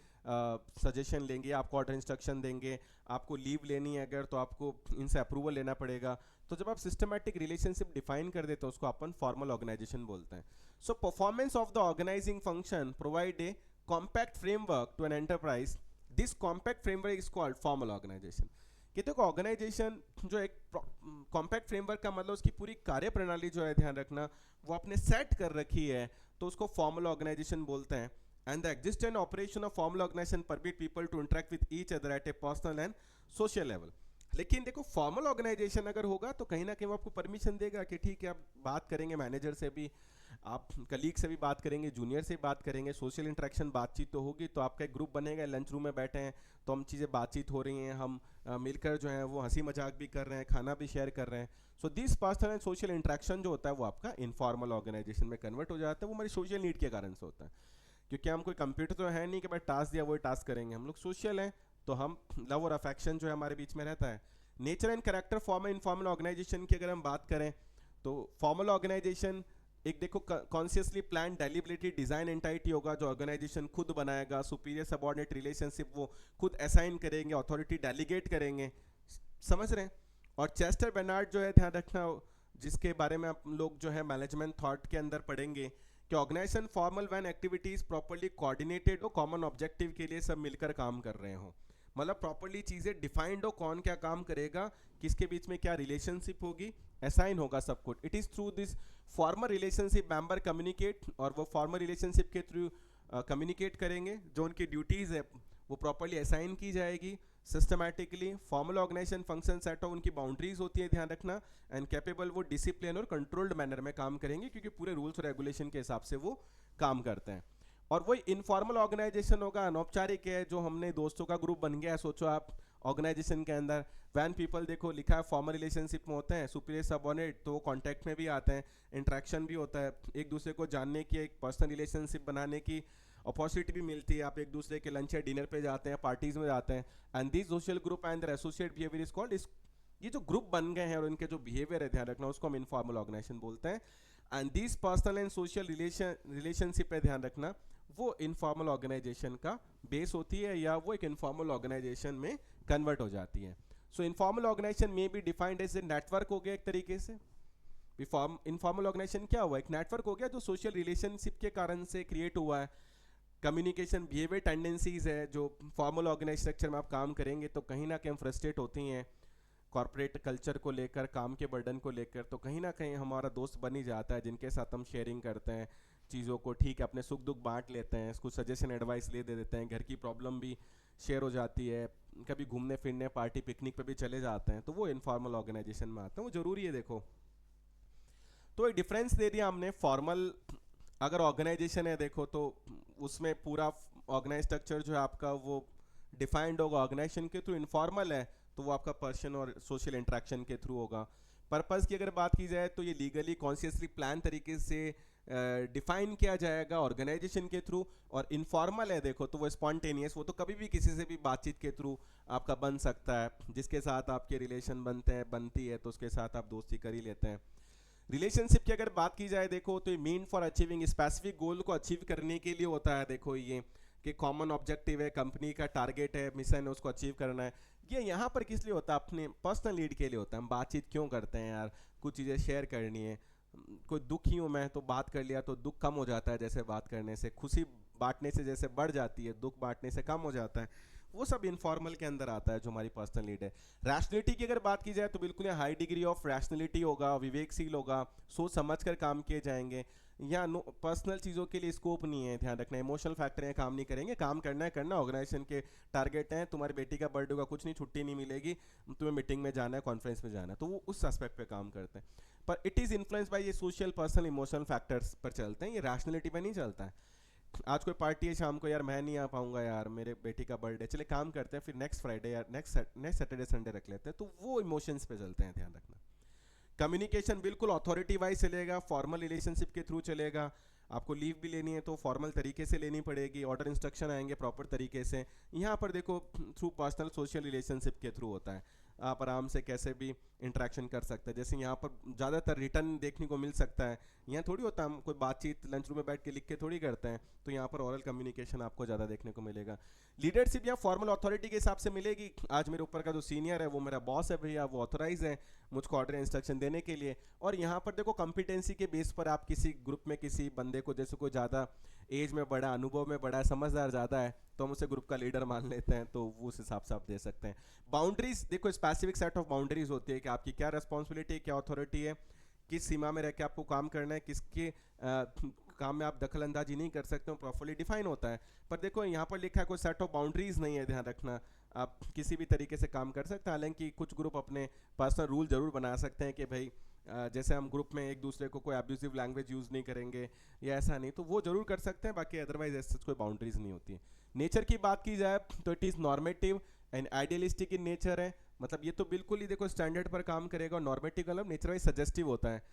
सजेशन लेंगे, आपको ऑर्डर इंस्ट्रक्शन देंगे, आपको लीव लेनी है अगर तो आपको इनसे अप्रूवल लेना पड़ेगा। तो जब आप सिस्टमैटिक रिलेशनशिप डिफाइन कर देते हो उसको अपन फॉर्मल ऑर्गेनाइजेशन बोलते हैं। So performance of the organising function provide a compact framework to an enterprise, this compact framework is called formal organisation. कि देखो ऑर्गेनाइजेशन जो एक कॉम्पैक्ट फ्रेमवर्क का मतलब उसकी पूरी कार्य प्रणाली जो है ध्यान रखना वो आपने सेट कर रखी है, तो उसको फॉर्मल ऑर्गेनाइजेशन बोलते हैं। And the existent operation of formal organisation permit people to interact with each other at a personal and social level. लेकिन देखो फॉर्मल ऑर्गेनाइजेशन अगर होगा तो कहीं ना कहीं वो आपको परमिशन देगा कि ठीक है आप बात करेंगे मैनेजर से भी, आप कलीग से भी बात करेंगे, जूनियर से भी बात करेंगे, सोशल इंटरेक्शन बातचीत तो होगी। तो आपका एक ग्रुप बनेगा, लंच रूम में बैठे हैं तो हम चीज़ें बातचीत हो रही हैं, हम मिलकर जो है वो हंसी मजाक भी कर रहे हैं, खाना भी शेयर कर रहे हैं। So this personal and social interaction जो होता है वो आपका इनफॉर्मल ऑर्गेनाइजेशन में कन्वर्ट हो जाता है। वो हमारी सोशल नीड के कारण से होता है, क्योंकि हम कोई कंप्यूटर तो है नहीं कि भाई टास्क दिया वही टास्क करेंगे, हम लोग सोशल हैं तो हम लव और अफेक्शन जो है हमारे बीच में रहता है। Nature and character formal informal organisation की अगर हम बात करें तो फॉर्मल ऑर्गेनाइजेशन एक देखो consciously plan deliberately design entity होगा जो ऑर्गेनाइजेशन खुद बनाएगा, सुपीरियर सबऑर्डिनेट रिलेशनशिप वो खुद असाइन करेंगे, अथॉरिटी डेलीगेट करेंगे, समझ रहे हैं। और चेस्टर बेनार्ड जो है ध्यान रखना, जिसके बारे में आप लोग जो है मैनेजमेंट थॉट के अंदर पढ़ेंगे कि organisation formal when activities properly coordinated हो, कॉमन ऑब्जेक्टिव के लिए सब मिलकर काम कर रहे हो, मतलब प्रॉपर्ली चीजें डिफाइंड हो, कौन क्या काम करेगा, किसके बीच में क्या रिलेशनशिप होगी, असाइन होगा सब कुछ। It is through this formal relationship member communicate, और वो फॉर्मल रिलेशनशिप के थ्रू कम्युनिकेट करेंगे, जो उनकी ड्यूटीज है वो प्रॉपर्ली असाइन की जाएगी systematically. Formal organisation function set of उनकी बाउंड्रीज होती है ध्यान रखना, एंड कैपेबल वो डिसिप्लिन और कंट्रोल्ड मैनर में काम करेंगे क्योंकि पूरे रूल्स और रेगुलेशन के हिसाब से वो काम करते हैं। और वही इनफॉर्मल ऑर्गेनाइजेशन होगा, अनौपचारिक है, जो हमने दोस्तों का ग्रुप बन गया है, सोचो आप ऑर्गेनाइजेशन के अंदर वैन पीपल देखो लिखा है फॉर्मल रिलेशनशिप में होते हैं, सुपीरियर सबऑर्डिनेट तो वो कॉन्टैक्ट में भी आते हैं, इंट्रैक्शन भी होता है, एक दूसरे को जानने की, एक पर्सनल रिलेशनशिप बनाने की अपॉर्चुनिटी भी मिलती है, आप एक दूसरे के लंच या डिनर पे जाते हैं, पार्टीज में जाते हैं, and this social group and their associate behaviour is called, ये जो ग्रुप बन गए हैं और इनके जो बिहेवियर है ध्यान रखना, उसको हम इनफॉर्मल ऑर्गेनाइजेशन बोलते हैं। And this personal and social relationship है ध्यान रखना, वो इनफॉर्मल ऑर्गेनाइजेशन का बेस होती है या वो एक इनफॉर्मल ऑर्गेनाइजेशन में कन्वर्ट हो जाती है। सो इनफॉर्मल ऑर्गेनाइजेशन में be defined as a network हो गया एक तरीके से। इनफॉर्मल ऑर्गेनाइजेशन क्या हुआ, एक नेटवर्क हो गया जो सोशल रिलेशनशिप के कारण से क्रिएट हुआ है। कम्युनिकेशन बिहेवियर टेंडेंसीज है, जो फॉर्मल ऑर्गेनाइज स्ट्रक्चर में आप काम करेंगे तो कहीं ना कहीं फ्रस्ट्रेट होती हैं कॉर्पोरेट कल्चर को लेकर, काम के बर्डन को लेकर, तो कहीं ना कहीं हमारा दोस्त बन ही जाता है जिनके साथ हम शेयरिंग करते हैं चीज़ों को, ठीक है, अपने सुख दुख बांट लेते हैं, कुछ सजेशन एडवाइस ले दे देते हैं, घर की प्रॉब्लम भी शेयर हो जाती है, कभी घूमने फिरने पार्टी पिकनिक पे भी चले जाते हैं, तो वो इनफॉर्मल ऑर्गेनाइजेशन में आते हैं, वो ज़रूरी है। देखो तो एक डिफरेंस दे दिया हमने, फॉर्मल अगर ऑर्गेनाइजेशन है देखो तो उसमें पूरा ऑर्गेनाइज स्ट्रक्चर जो है आपका वो डिफाइंड होगा ऑर्गेनाइजेशन के थ्रू, इनफॉर्मल है तो वो आपका पर्सन और सोशल इंटरेक्शन के थ्रू होगा। पर्पस की अगर बात की जाए तो ये लीगली कॉन्शियसली प्लान तरीके से डिफाइन किया जाएगा ऑर्गेनाइजेशन के थ्रू, और इनफॉर्मल है देखो तो वो स्पॉन्टेनियस, वो तो कभी भी किसी से भी बातचीत के थ्रू आपका बन सकता है, जिसके साथ आपके रिलेशन बनती है तो उसके साथ आप दोस्ती कर ही लेते हैं। रिलेशनशिप की अगर बात की जाए देखो तो ये mean for achieving specific goal को अचीव करने के लिए होता है, देखो ये कि कॉमन ऑब्जेक्टिव है, कंपनी का टारगेट है, मिशन है, उसको अचीव करना है। ये यहाँ पर किस लिए होता है, अपने पर्सनल नीड के लिए होता है। हम बातचीत क्यों करते हैं यार, कुछ चीज़ें शेयर करनी है, कोई दुखी हूँ मैं तो बात कर लिया तो दुख कम हो जाता है, जैसे बात करने से खुशी बांटने से जैसे बढ़ जाती है, दुख बांटने से कम हो जाता है, वो सब इनफॉर्मल के अंदर आता है जो हमारी पर्सनल नीड है। रैशनलिटी की अगर बात की जाए तो बिल्कुल हाई डिग्री ऑफ रैशनलिटी होगा, विवेकशील होगा, सोच समझ कर काम किए जाएंगे, या पर्सनल चीज़ों के लिए स्कोप नहीं है, ध्यान रखना इमोशनल फैक्टर है, काम नहीं करेंगे, काम करना है करना, ऑर्गेनाइजेशन के टारगेट हैं, तुम्हारी बेटी का बर्थडे होगा कुछ नहीं, छुट्टी नहीं मिलेगी, तुम्हें मीटिंग में जाना है, कॉन्फ्रेंस में जाना है, तो वो उस एस्पेक्ट पे काम करते हैं। पर इट इज़ इन्फ्लुएंस बाय ये सोशल पर्सनल इमोशनल फैक्टर्स पर चलते हैं, ये रैशनलिटी पर नहीं चलता है। आज कोई पार्टी है शाम को, यार मैं नहीं आ पाऊंगा यार मेरे बेटी का बर्थडे, चले काम करते हैं फिर नेक्स्ट फ्राइडे या नेक्स्ट सैटरडे संडे रख लेते हैं, तो वो इमोशंस पे चलते हैं, ध्यान रखना। कम्युनिकेशन बिल्कुल अथॉरिटी वाइज चलेगा, फॉर्मल रिलेशनशिप के थ्रू चलेगा, आपको लीव भी लेनी है तो फॉर्मल तरीके से लेनी पड़ेगी, ऑर्डर इंस्ट्रक्शन आएंगे प्रॉपर तरीके से। यहाँ पर देखो थ्रू पर्सनल सोशल रिलेशनशिप के थ्रू होता है, आप आराम से कैसे भी इंटरेक्शन कर सकते हैं, जैसे यहाँ पर ज़्यादातर रिटर्न देखने को मिल सकता है, यहाँ थोड़ी होता है हम कोई बातचीत लंच रूम में बैठ के लिख के थोड़ी करते हैं, तो यहाँ पर ओरल कम्युनिकेशन आपको ज़्यादा देखने को मिलेगा। लीडरशिप या फॉर्मल अथॉरिटी के हिसाब से मिलेगी, आज मेरे ऊपर का जो सीनियर है वो मेरा बॉस है भैया, वो ऑथोराइज है मुझको ऑर्डर इंस्ट्रक्शन देने के लिए। और यहाँ पर देखो कंपिटेंसी के बेस पर आप किसी ग्रुप में किसी बंदे को, जैसे कोई ज़्यादा एज में बड़ा, अनुभव में बड़ा है, समझदार ज़्यादा है, तो हम उसे ग्रुप का लीडर मान लेते हैं, तो वो उस हिसाब से आप दे सकते हैं। बाउंड्रीज देखो स्पेसिफिक सेट ऑफ बाउंड्रीज होती है कि आपकी क्या रिस्पॉन्सिबिलिटी, क्या अथॉरिटी है, किस सीमा में रह के आपको काम करना है, किसके काम में आप दखल अंदाजी नहीं कर सकते हो, प्रॉपरली डिफाइन होता है। पर देखो यहाँ पर लिखा है कोई सेट ऑफ बाउंड्रीज नहीं है, ध्यान रखना, आप किसी भी तरीके से काम कर सकते हैं। हालांकि कुछ ग्रुप अपने पर्सनल रूल जरूर बना सकते हैं कि भाई जैसे हम ग्रुप में एक दूसरे को कोई एब्यूजिव लैंग्वेज यूज़ नहीं करेंगे या ऐसा नहीं, तो वो जरूर कर सकते हैं, बाकी अदरवाइज ऐसे कोई बाउंड्रीज नहीं होती है। नेचर की बात की जाए तो it is normative and idealistic in nature है, मतलब ये तो बिल्कुल ही देखो स्टैंडर्ड पर काम करेगा, और नॉर्मेटिव मतलब नेचर वाइज सजेस्टिव होता है,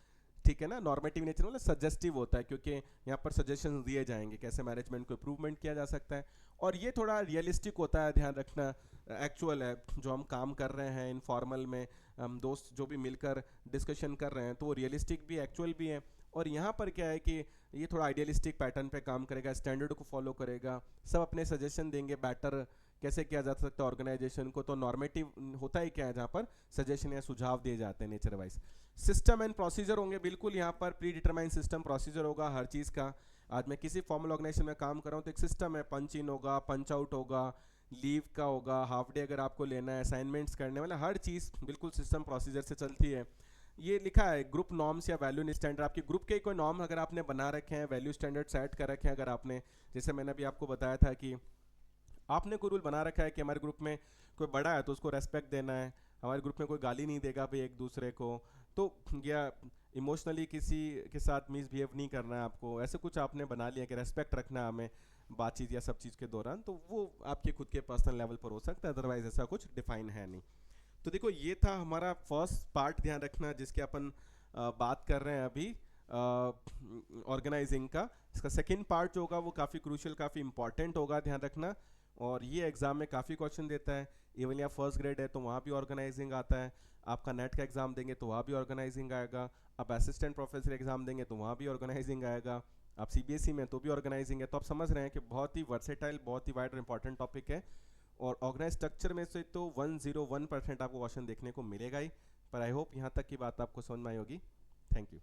ठीक है ना। नॉर्मेटिव नेचर मतलब सजेस्टिव होता है, क्योंकि यहाँ पर सजेशंस दिए जाएंगे कैसे मैनेजमेंट को इम्प्रूवमेंट किया जा सकता है। और ये थोड़ा रियलिस्टिक होता है, ध्यान रखना। एक्चुअल है जो हम काम कर रहे हैं इनफॉर्मल में, हम दोस्त जो भी मिलकर डिस्कशन कर रहे हैं, तो वो रियलिस्टिक भी एक्चुअल भी है। और यहाँ पर क्या है कि ये थोड़ा आइडियलिस्टिक पैटर्न पे काम करेगा, स्टैंडर्ड को फॉलो करेगा, सब अपने सजेशन देंगे बेटर कैसे किया जा सकता है ऑर्गेनाइजेशन को। तो नॉर्मेटिव होता ही क्या है, जहाँ पर सजेशन या सुझाव दिए जाते हैं nature wise. System and procedure होंगे, बिल्कुल यहाँ पर प्री डिटरमाइन सिस्टम प्रोसीजर होगा हर चीज़ का। आज मैं किसी फॉर्मल ऑर्गेनाइजेशन में काम कर रहा हूँ तो एक सिस्टम है, पंच इन होगा, पंच आउट होगा, लीव का होगा, हाफ डे अगर आपको लेना है, असाइनमेंट्स करने वाला, हर चीज़ बिल्कुल सिस्टम प्रोसीजर से चलती है। ये लिखा है ग्रुप नॉर्म्स या वैल्यू स्टैंडर्ड, आपके ग्रुप के कोई नॉर्म अगर आपने बना रखे हैं, वैल्यू स्टैंडर्ड सेट कर रखे हैं, अगर आपने, जैसे मैंने अभी आपको बताया था कि आपने कोई रूल बना रखा है कि हमारे ग्रुप में कोई बड़ा है तो उसको रेस्पेक्ट देना है, हमारे ग्रुप में कोई गाली नहीं देगा भाई एक दूसरे को, तो या इमोशनली किसी के साथ मिसबिहेव नहीं करना है आपको, ऐसे कुछ आपने बना लिया कि रेस्पेक्ट रखना है हमें बातचीत या सब चीज़ के दौरान, तो वो आपके खुद के पर्सनल लेवल पर हो सकता है, अदरवाइज ऐसा कुछ डिफाइन है नहीं। तो देखो ये था हमारा फर्स्ट पार्ट, ध्यान रखना, जिसके अपन बात कर रहे हैं अभी ऑर्गेनाइजिंग का। इसका सेकेंड पार्ट जो होगा वो काफ़ी क्रूशियल, काफ़ी इंपॉर्टेंट होगा, ध्यान रखना। और ये एग्जाम में काफ़ी क्वेश्चन देता है, इवन या फर्स्ट ग्रेड है तो वहाँ भी ऑर्गेनाइजिंग आता है, आपका नेट का एग्जाम देंगे तो वहाँ भी ऑर्गेनाइजिंग आएगा, आप असिस्टेंट प्रोफेसर एग्जाम देंगे तो वहाँ भी ऑर्गेनाइजिंग आएगा, आप सीबीएसई में तो भी ऑर्गेनाइजिंग है। तो आप समझ रहे हैं कि बहुत ही वर्सेटाइल, बहुत ही वाइड और इंपॉर्टेंट टॉपिक है। और ऑर्गेनाइज स्ट्रक्चर में से तो 101% आपको क्वेश्चन देखने को मिलेगा ही। पर आई होप यहाँ तक की बात आपको समझ में आई होगी। Thank you.